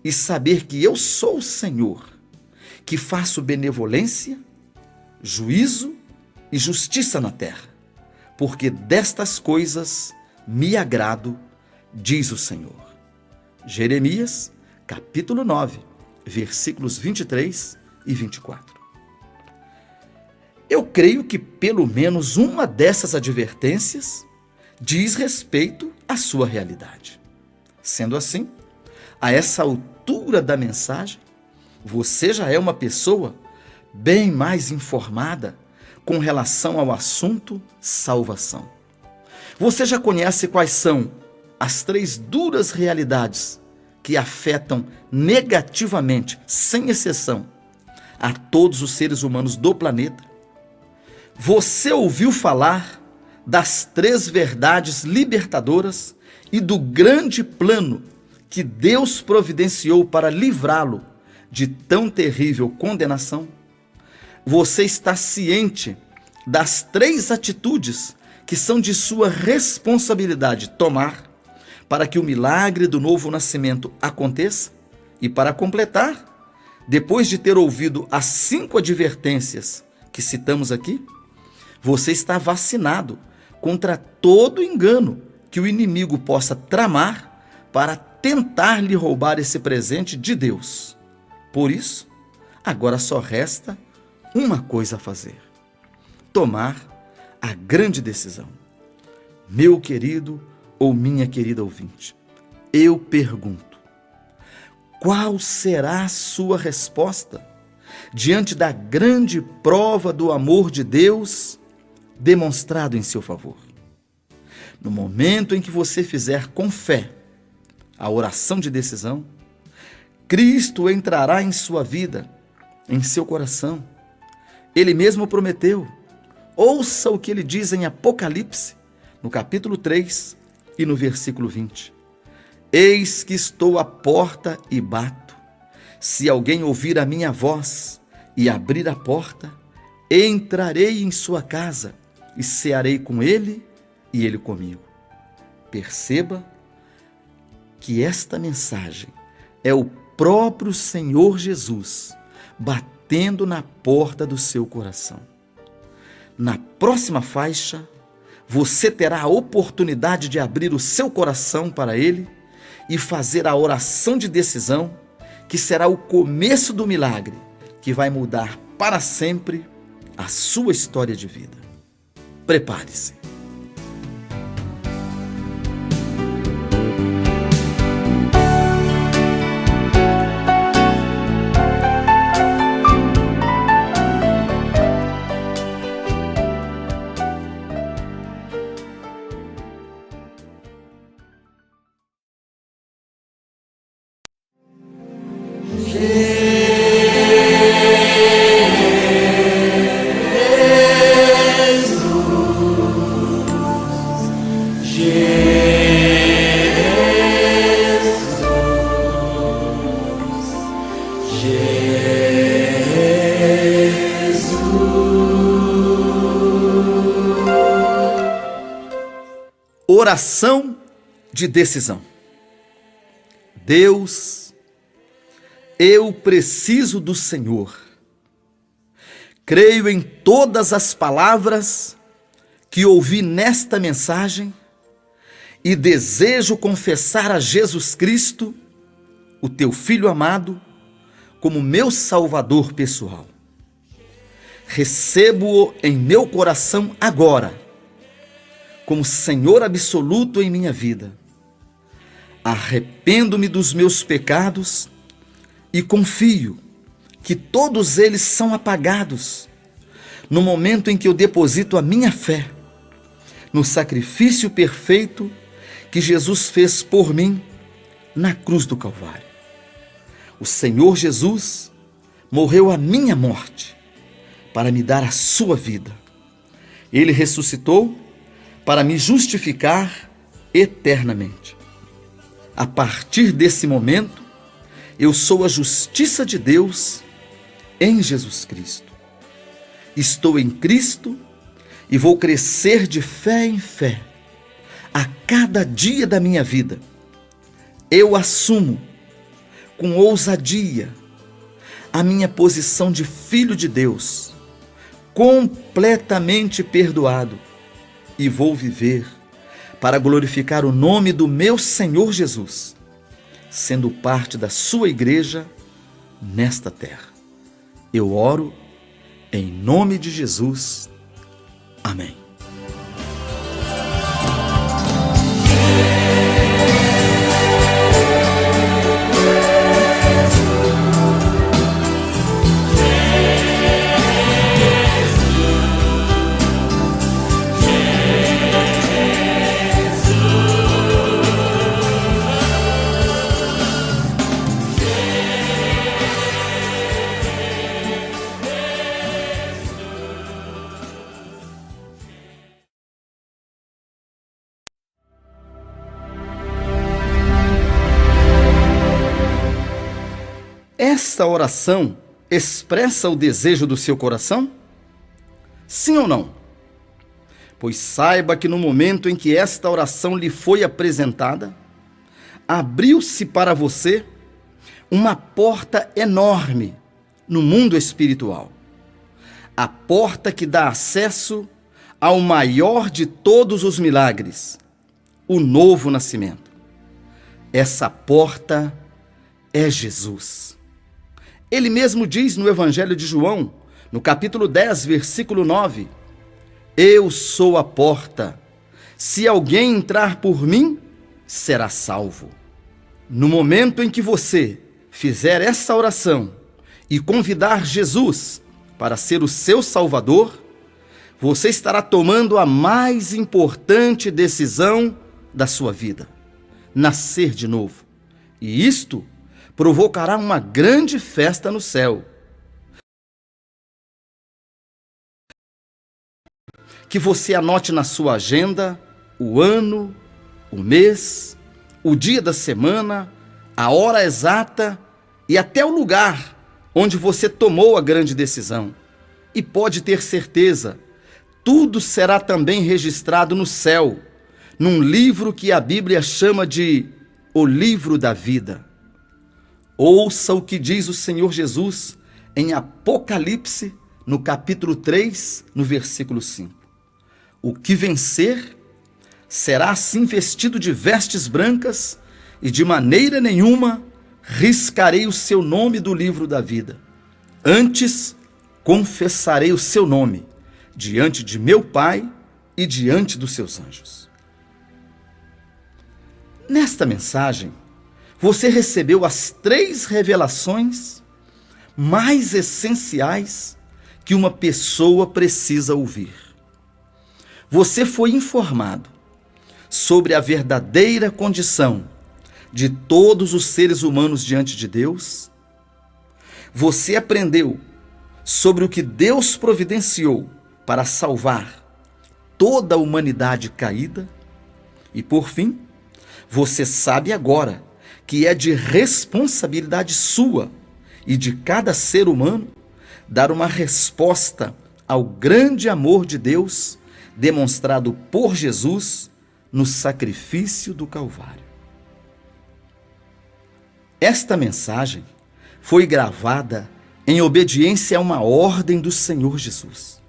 e saber que eu sou o Senhor, que faço benevolência, juízo e justiça na terra, porque destas coisas me agrado, diz o Senhor. Jeremias, capítulo 9, versículos 23 e 24. Eu creio que pelo menos uma dessas advertências diz respeito à sua realidade. Sendo assim, a essa altura da mensagem, você já é uma pessoa bem mais informada com relação ao assunto salvação. Você já conhece quais são as 3 duras realidades que afetam negativamente, sem exceção, a todos os seres humanos do planeta? Você ouviu falar das 3 verdades libertadoras e do grande plano que Deus providenciou para livrá-lo de tão terrível condenação? Você está ciente das 3 atitudes que são de sua responsabilidade tomar para que o milagre do novo nascimento aconteça? E para completar, depois de ter ouvido as 5 advertências que citamos aqui, você está vacinado contra todo engano que o inimigo possa tramar para tentar lhe roubar esse presente de Deus. Por isso, agora só resta uma coisa a fazer: tomar a grande decisão. Meu querido ou minha querida ouvinte, eu pergunto: qual será a sua resposta diante da grande prova do amor de Deus demonstrado em seu favor? No momento em que você fizer com fé a oração de decisão, Cristo entrará em sua vida, em seu coração. Ele mesmo prometeu. Ouça o que ele diz em Apocalipse, no capítulo 3 e no versículo 20. Eis que estou à porta e bato. Se alguém ouvir a minha voz e abrir a porta, entrarei em sua casa e cearei com ele e ele comigo. Perceba que esta mensagem é o próprio Senhor Jesus batendo na porta do seu coração. Na próxima faixa, você terá a oportunidade de abrir o seu coração para Ele e fazer a oração de decisão, que será o começo do milagre que vai mudar para sempre a sua história de vida. Prepare-se. Oração de decisão. Deus, eu preciso do Senhor. Creio em todas as palavras que ouvi nesta mensagem e desejo confessar a Jesus Cristo, o teu Filho amado, como meu Salvador pessoal. Recebo-o em meu coração agora, como Senhor absoluto em minha vida. Arrependo-me dos meus pecados e confio que todos eles são apagados no momento em que eu deposito a minha fé no sacrifício perfeito que Jesus fez por mim na cruz do Calvário. O Senhor Jesus morreu a minha morte para me dar a sua vida. Ele ressuscitou para me justificar eternamente. A partir desse momento, eu sou a justiça de Deus em Jesus Cristo. Estou em Cristo e vou crescer de fé em fé a cada dia da minha vida. Eu assumo com ousadia a minha posição de filho de Deus, completamente perdoado, e vou viver para glorificar o nome do meu Senhor Jesus, sendo parte da sua igreja nesta terra. Eu oro em nome de Jesus. Amém. Esta oração expressa o desejo do seu coração? Sim ou não? Pois saiba que no momento em que esta oração lhe foi apresentada, abriu-se para você uma porta enorme no mundo espiritual. A porta que dá acesso ao maior de todos os milagres, o novo nascimento. Essa porta é Jesus. Ele mesmo diz no Evangelho de João, no capítulo 10, versículo 9, eu sou a porta. Se alguém entrar por mim, será salvo. No momento em que você fizer essa oração e convidar Jesus para ser o seu Salvador, você estará tomando a mais importante decisão da sua vida: nascer de novo. E isto provocará uma grande festa no céu. Que você anote na sua agenda o ano, o mês, o dia da semana, a hora exata e até o lugar onde você tomou a grande decisão. E pode ter certeza, tudo será também registrado no céu, num livro que a Bíblia chama de o livro da vida. Ouça o que diz o Senhor Jesus em Apocalipse, no capítulo 3, no versículo 5. O que vencer será assim vestido de vestes brancas, e de maneira nenhuma riscarei o seu nome do livro da vida. Antes confessarei o seu nome diante de meu Pai e diante dos seus anjos. Nesta mensagem, você recebeu as 3 revelações mais essenciais que uma pessoa precisa ouvir. Você foi informado sobre a verdadeira condição de todos os seres humanos diante de Deus. Você aprendeu sobre o que Deus providenciou para salvar toda a humanidade caída. E por fim, você sabe agora que é de responsabilidade sua e de cada ser humano dar uma resposta ao grande amor de Deus demonstrado por Jesus no sacrifício do Calvário. Esta mensagem foi gravada em obediência a uma ordem do Senhor Jesus.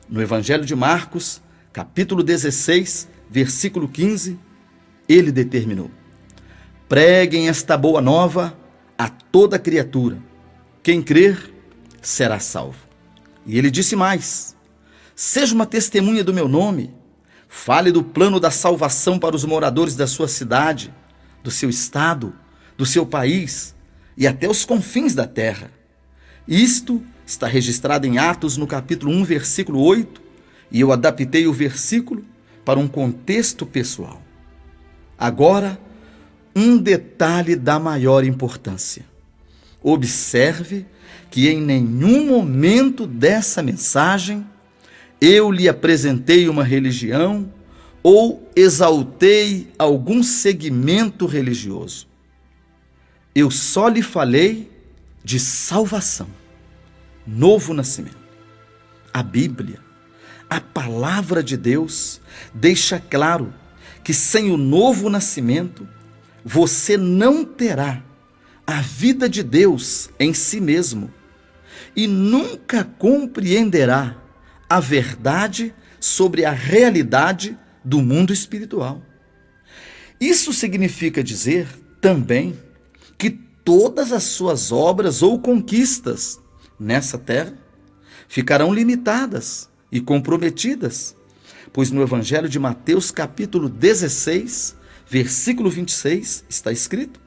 No Evangelho de Marcos, capítulo 16, versículo 15, ele determinou: preguem esta boa nova a toda criatura. Quem crer será salvo. E ele disse mais: seja uma testemunha do meu nome. Fale do plano da salvação para os moradores da sua cidade, do seu estado, do seu país e até os confins da terra. Isto está registrado em Atos, no capítulo 1, versículo 8, e eu adaptei o versículo para um contexto pessoal. Agora, um detalhe da maior importância. Observe que em nenhum momento dessa mensagem eu lhe apresentei uma religião ou exaltei algum segmento religioso. Eu só lhe falei de salvação, novo nascimento. A Bíblia, a palavra de Deus, deixa claro que sem o novo nascimento, você não terá a vida de Deus em si mesmo e nunca compreenderá a verdade sobre a realidade do mundo espiritual. Isso significa dizer também que todas as suas obras ou conquistas nessa terra ficarão limitadas e comprometidas, pois no Evangelho de Mateus, capítulo 16, versículo 26, está escrito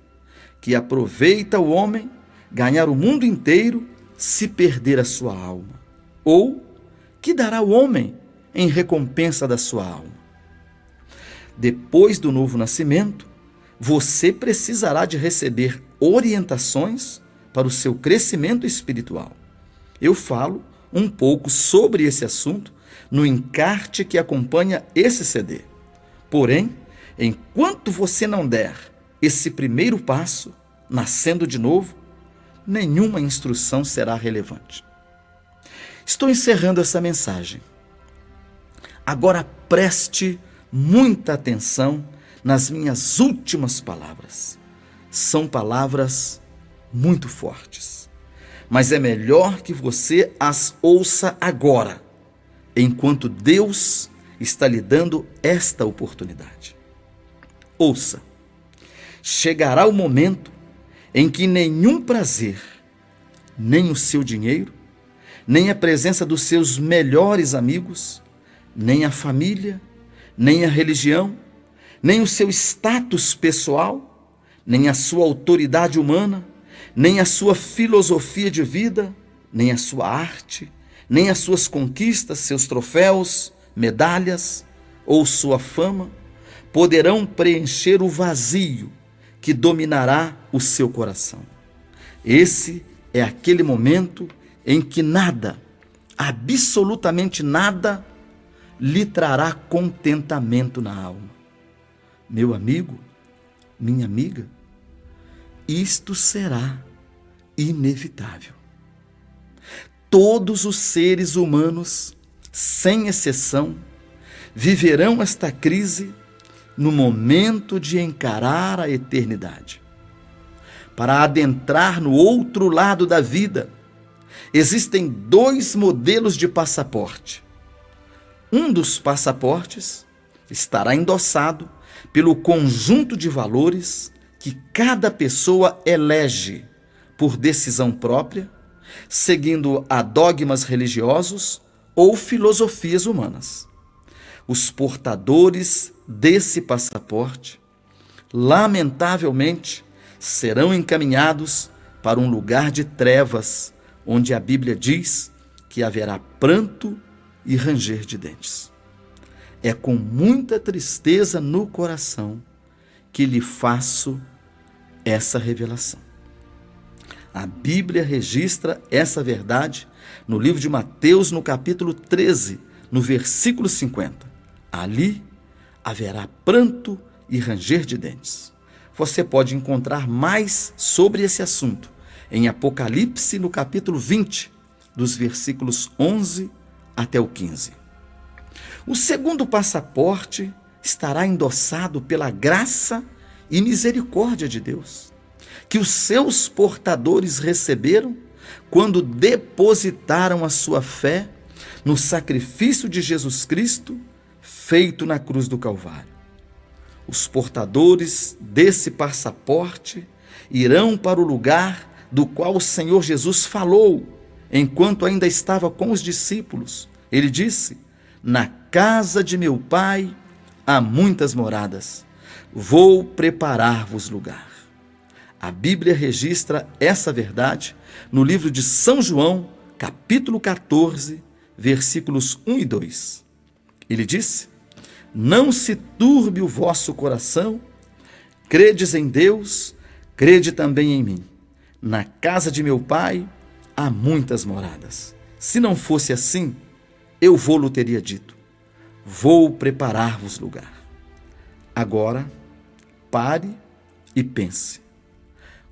que aproveita o homem ganhar o mundo inteiro se perder a sua alma, ou que dará o homem em recompensa da sua alma. Depois do novo nascimento, você precisará de receber orientações para o seu crescimento espiritual. Eu falo um pouco sobre esse assunto no encarte que acompanha esse CD. Porém, enquanto você não der esse primeiro passo, nascendo de novo, nenhuma instrução será relevante. Estou encerrando essa mensagem. Agora preste muita atenção nas minhas últimas palavras. São palavras muito fortes, mas é melhor que você as ouça agora, enquanto Deus está lhe dando esta oportunidade. Ouça. Chegará o momento em que nenhum prazer, nem o seu dinheiro, nem a presença dos seus melhores amigos, nem a família, nem a religião, nem o seu status pessoal, nem a sua autoridade humana, nem a sua filosofia de vida, nem a sua arte, nem as suas conquistas, seus troféus, medalhas ou sua fama poderão preencher o vazio que dominará o seu coração. Esse é aquele momento em que nada, absolutamente nada, lhe trará contentamento na alma. Meu amigo, minha amiga, isto será inevitável. Todos os seres humanos, sem exceção, viverão esta crise no momento de encarar a eternidade. Para adentrar no outro lado da vida, existem 2 modelos de passaporte. Um dos passaportes estará endossado pelo conjunto de valores que cada pessoa elege por decisão própria, seguindo a dogmas religiosos ou filosofias humanas. Os portadores desse passaporte, lamentavelmente, serão encaminhados para um lugar de trevas, onde a Bíblia diz que haverá pranto e ranger de dentes. É com muita tristeza no coração que lhe faço essa revelação. A Bíblia registra essa verdade no livro de Mateus, no capítulo 13, no versículo 50. Ali haverá pranto e ranger de dentes. Você pode encontrar mais sobre esse assunto em Apocalipse, no capítulo 20, dos versículos 11 até o 15. O segundo passaporte estará endossado pela graça e misericórdia de Deus, que os seus portadores receberam quando depositaram a sua fé no sacrifício de Jesus Cristo feito na cruz do Calvário. Os portadores desse passaporte irão para o lugar do qual o Senhor Jesus falou enquanto ainda estava com os discípulos. Ele disse: na casa de meu Pai há muitas moradas, vou preparar-vos lugar. A Bíblia registra essa verdade no livro de São João, capítulo 14, versículos 1 e 2. Ele disse: não se turbe o vosso coração, credes em Deus, crede também em mim. Na casa de meu Pai há muitas moradas. Se não fosse assim, eu vou-lo teria dito: vou preparar-vos lugar. Agora, pare e pense.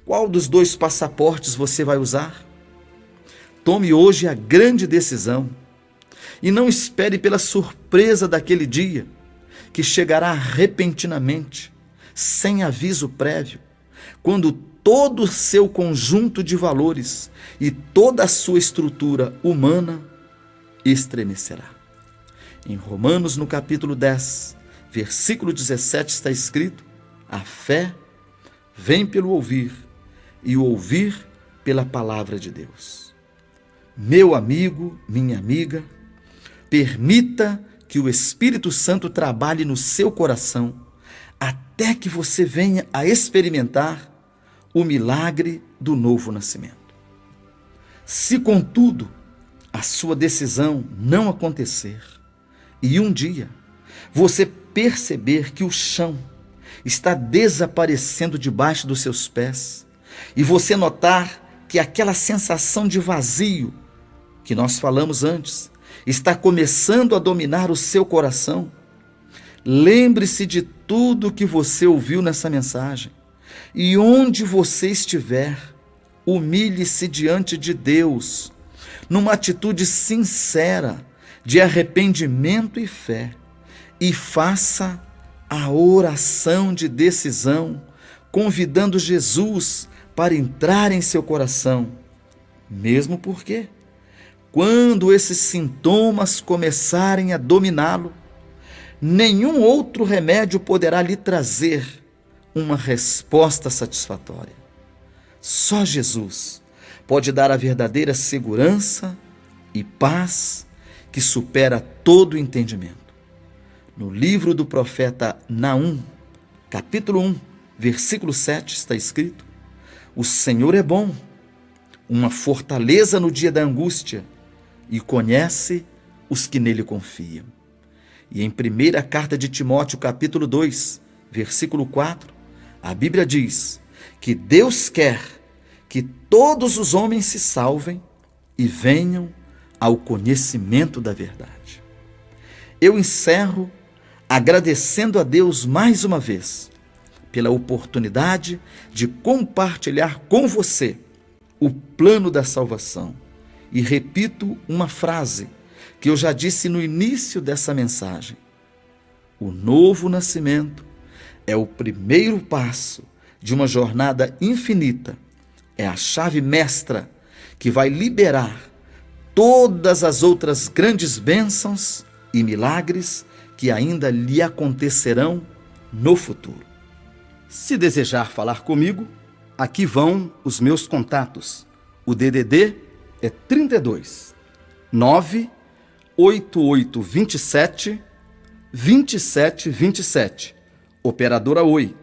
Qual dos 2 passaportes você vai usar? Tome hoje a grande decisão e não espere pela surpresa daquele dia, que chegará repentinamente, sem aviso prévio, quando todo o seu conjunto de valores e toda a sua estrutura humana estremecerá. Em Romanos, no capítulo 10, versículo 17, está escrito A fé vem pelo ouvir, e o ouvir pela palavra de Deus. Meu amigo, minha amiga, permita que o Espírito Santo trabalhe no seu coração até que você venha a experimentar o milagre do novo nascimento. Se, contudo, a sua decisão não acontecer e um dia você perceber que o chão está desaparecendo debaixo dos seus pés e você notar que aquela sensação de vazio que nós falamos antes está começando a dominar o seu coração, lembre-se de tudo que você ouviu nessa mensagem e onde você estiver, humilhe-se diante de Deus, numa atitude sincera de arrependimento e fé, e faça a oração de decisão, convidando Jesus para entrar em seu coração, mesmo porque, quando esses sintomas começarem a dominá-lo, nenhum outro remédio poderá lhe trazer uma resposta satisfatória. Só Jesus pode dar a verdadeira segurança e paz que supera todo entendimento. No livro do profeta Naum, capítulo 1, versículo 7, está escrito: o Senhor é bom, uma fortaleza no dia da angústia, e conhece os que nele confiam. E em 1ª carta de Timóteo, capítulo 2, versículo 4, a Bíblia diz que Deus quer que todos os homens se salvem e venham ao conhecimento da verdade. Eu encerro agradecendo a Deus mais uma vez pela oportunidade de compartilhar com você o plano da salvação. E repito uma frase que eu já disse no início dessa mensagem: o novo nascimento é o primeiro passo de uma jornada infinita, é a chave mestra que vai liberar todas as outras grandes bênçãos e milagres que ainda lhe acontecerão no futuro. Se desejar falar comigo, aqui vão os meus contatos. O DDD é 32 98827 2727, operadora Oi,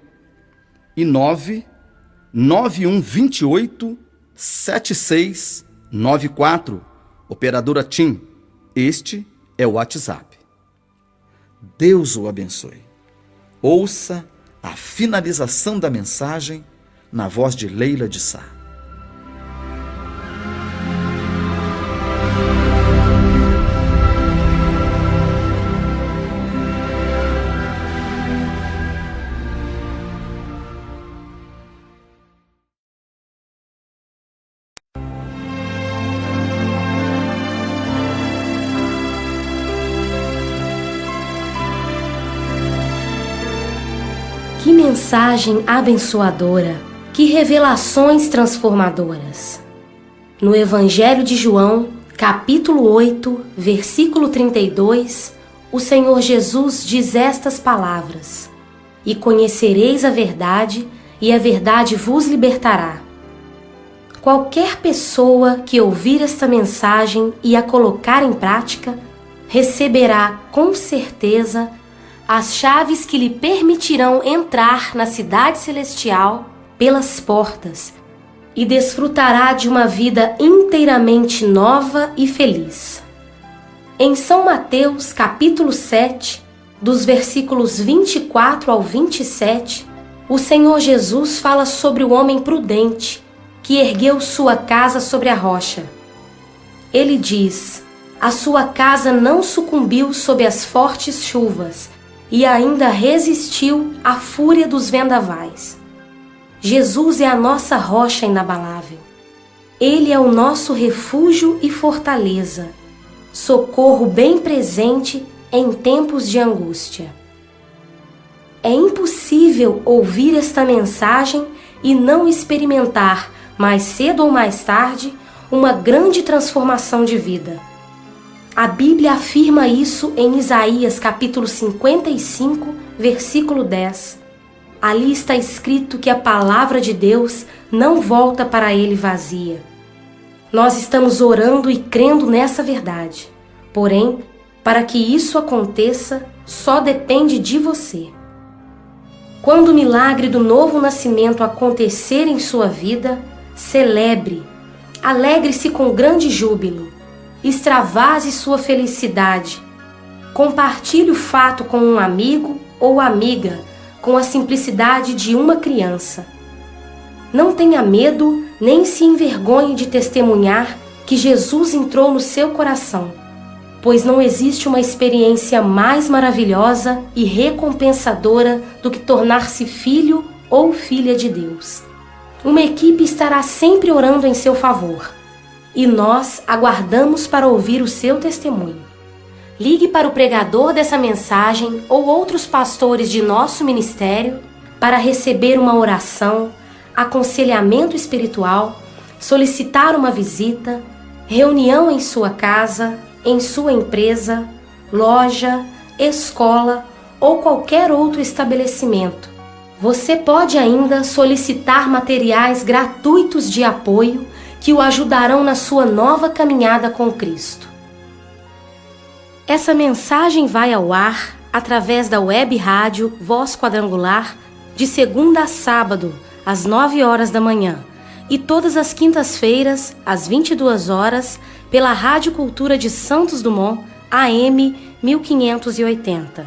e 99128 7694, operadora TIM. Este é o WhatsApp. Deus o abençoe. Ouça a finalização da mensagem na voz de Leila de Sá. Que mensagem abençoadora, que revelações transformadoras. No Evangelho de João, capítulo 8, versículo 32, o Senhor Jesus diz estas palavras: e conhecereis a verdade, e a verdade vos libertará. Qualquer pessoa que ouvir esta mensagem e a colocar em prática, receberá com certeza as chaves que lhe permitirão entrar na cidade celestial pelas portas e desfrutará de uma vida inteiramente nova e feliz. Em São Mateus, capítulo 7, dos versículos 24 ao 27, o Senhor Jesus fala sobre o homem prudente que ergueu sua casa sobre a rocha. Ele diz: a sua casa não sucumbiu sob as fortes chuvas e ainda resistiu à fúria dos vendavais. Jesus é a nossa rocha inabalável. Ele é o nosso refúgio e fortaleza, socorro bem presente em tempos de angústia. É impossível ouvir esta mensagem e não experimentar, mais cedo ou mais tarde, uma grande transformação de vida. A Bíblia afirma isso em Isaías capítulo 55, versículo 10. Ali está escrito que a palavra de Deus não volta para ele vazia. Nós estamos orando e crendo nessa verdade. Porém, para que isso aconteça, só depende de você. Quando o milagre do novo nascimento acontecer em sua vida, celebre, alegre-se com grande júbilo, extravase sua felicidade. Compartilhe o fato com um amigo ou amiga com a simplicidade de uma criança. Não tenha medo nem se envergonhe de testemunhar que Jesus entrou no seu coração, pois não existe uma experiência mais maravilhosa e recompensadora do que tornar-se filho ou filha de Deus. Uma equipe estará sempre orando em seu favor, e nós aguardamos para ouvir o seu testemunho. Ligue para o pregador dessa mensagem ou outros pastores de nosso ministério para receber uma oração, aconselhamento espiritual, solicitar uma visita, reunião em sua casa, em sua empresa, loja, escola ou qualquer outro estabelecimento. Você pode ainda solicitar materiais gratuitos de apoio que o ajudarão na sua nova caminhada com Cristo. Essa mensagem vai ao ar através da web rádio Voz Quadrangular de segunda a sábado, às 9 horas da manhã, e todas as quintas-feiras, às 22 horas, pela Rádio Cultura de Santos Dumont, AM 1580.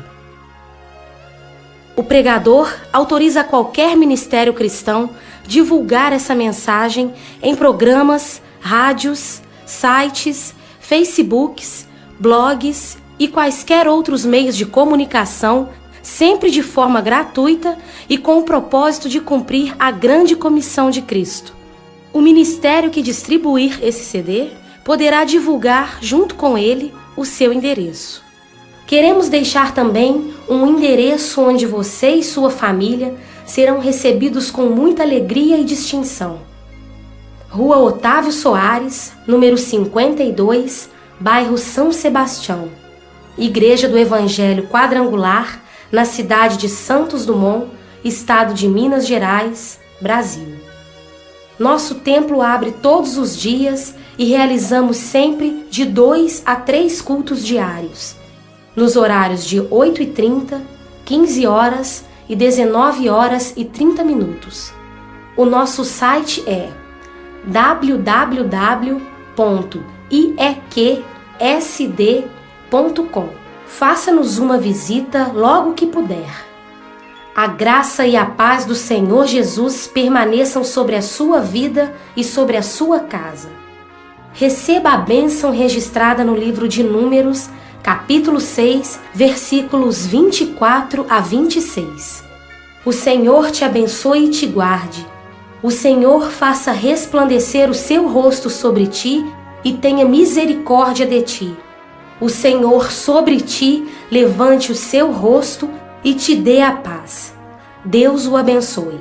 O pregador autoriza qualquer ministério cristão divulgar essa mensagem em programas, rádios, sites, Facebooks, blogs e quaisquer outros meios de comunicação, sempre de forma gratuita e com o propósito de cumprir a grande comissão de Cristo. O ministério que distribuir esse CD poderá divulgar junto com ele o seu endereço. Queremos deixar também um endereço onde você e sua família serão recebidos com muita alegria e distinção. Rua Otávio Soares, número 52, bairro São Sebastião. Igreja do Evangelho Quadrangular, na cidade de Santos Dumont, estado de Minas Gerais, Brasil. Nosso templo abre todos os dias e realizamos sempre de 2 a 3 cultos diários, nos horários de 8h30, 15 horas e 19 horas e 30 minutos. O nosso site é www.ieqsd.com. Faça-nos uma visita logo que puder. A graça e a paz do Senhor Jesus permaneçam sobre a sua vida e sobre a sua casa. Receba a bênção registrada no livro de Números, capítulo 6, versículos 24 a 26. O Senhor te abençoe e te guarde. O Senhor faça resplandecer o seu rosto sobre ti e tenha misericórdia de ti. O Senhor sobre ti levante o seu rosto e te dê a paz. Deus o abençoe.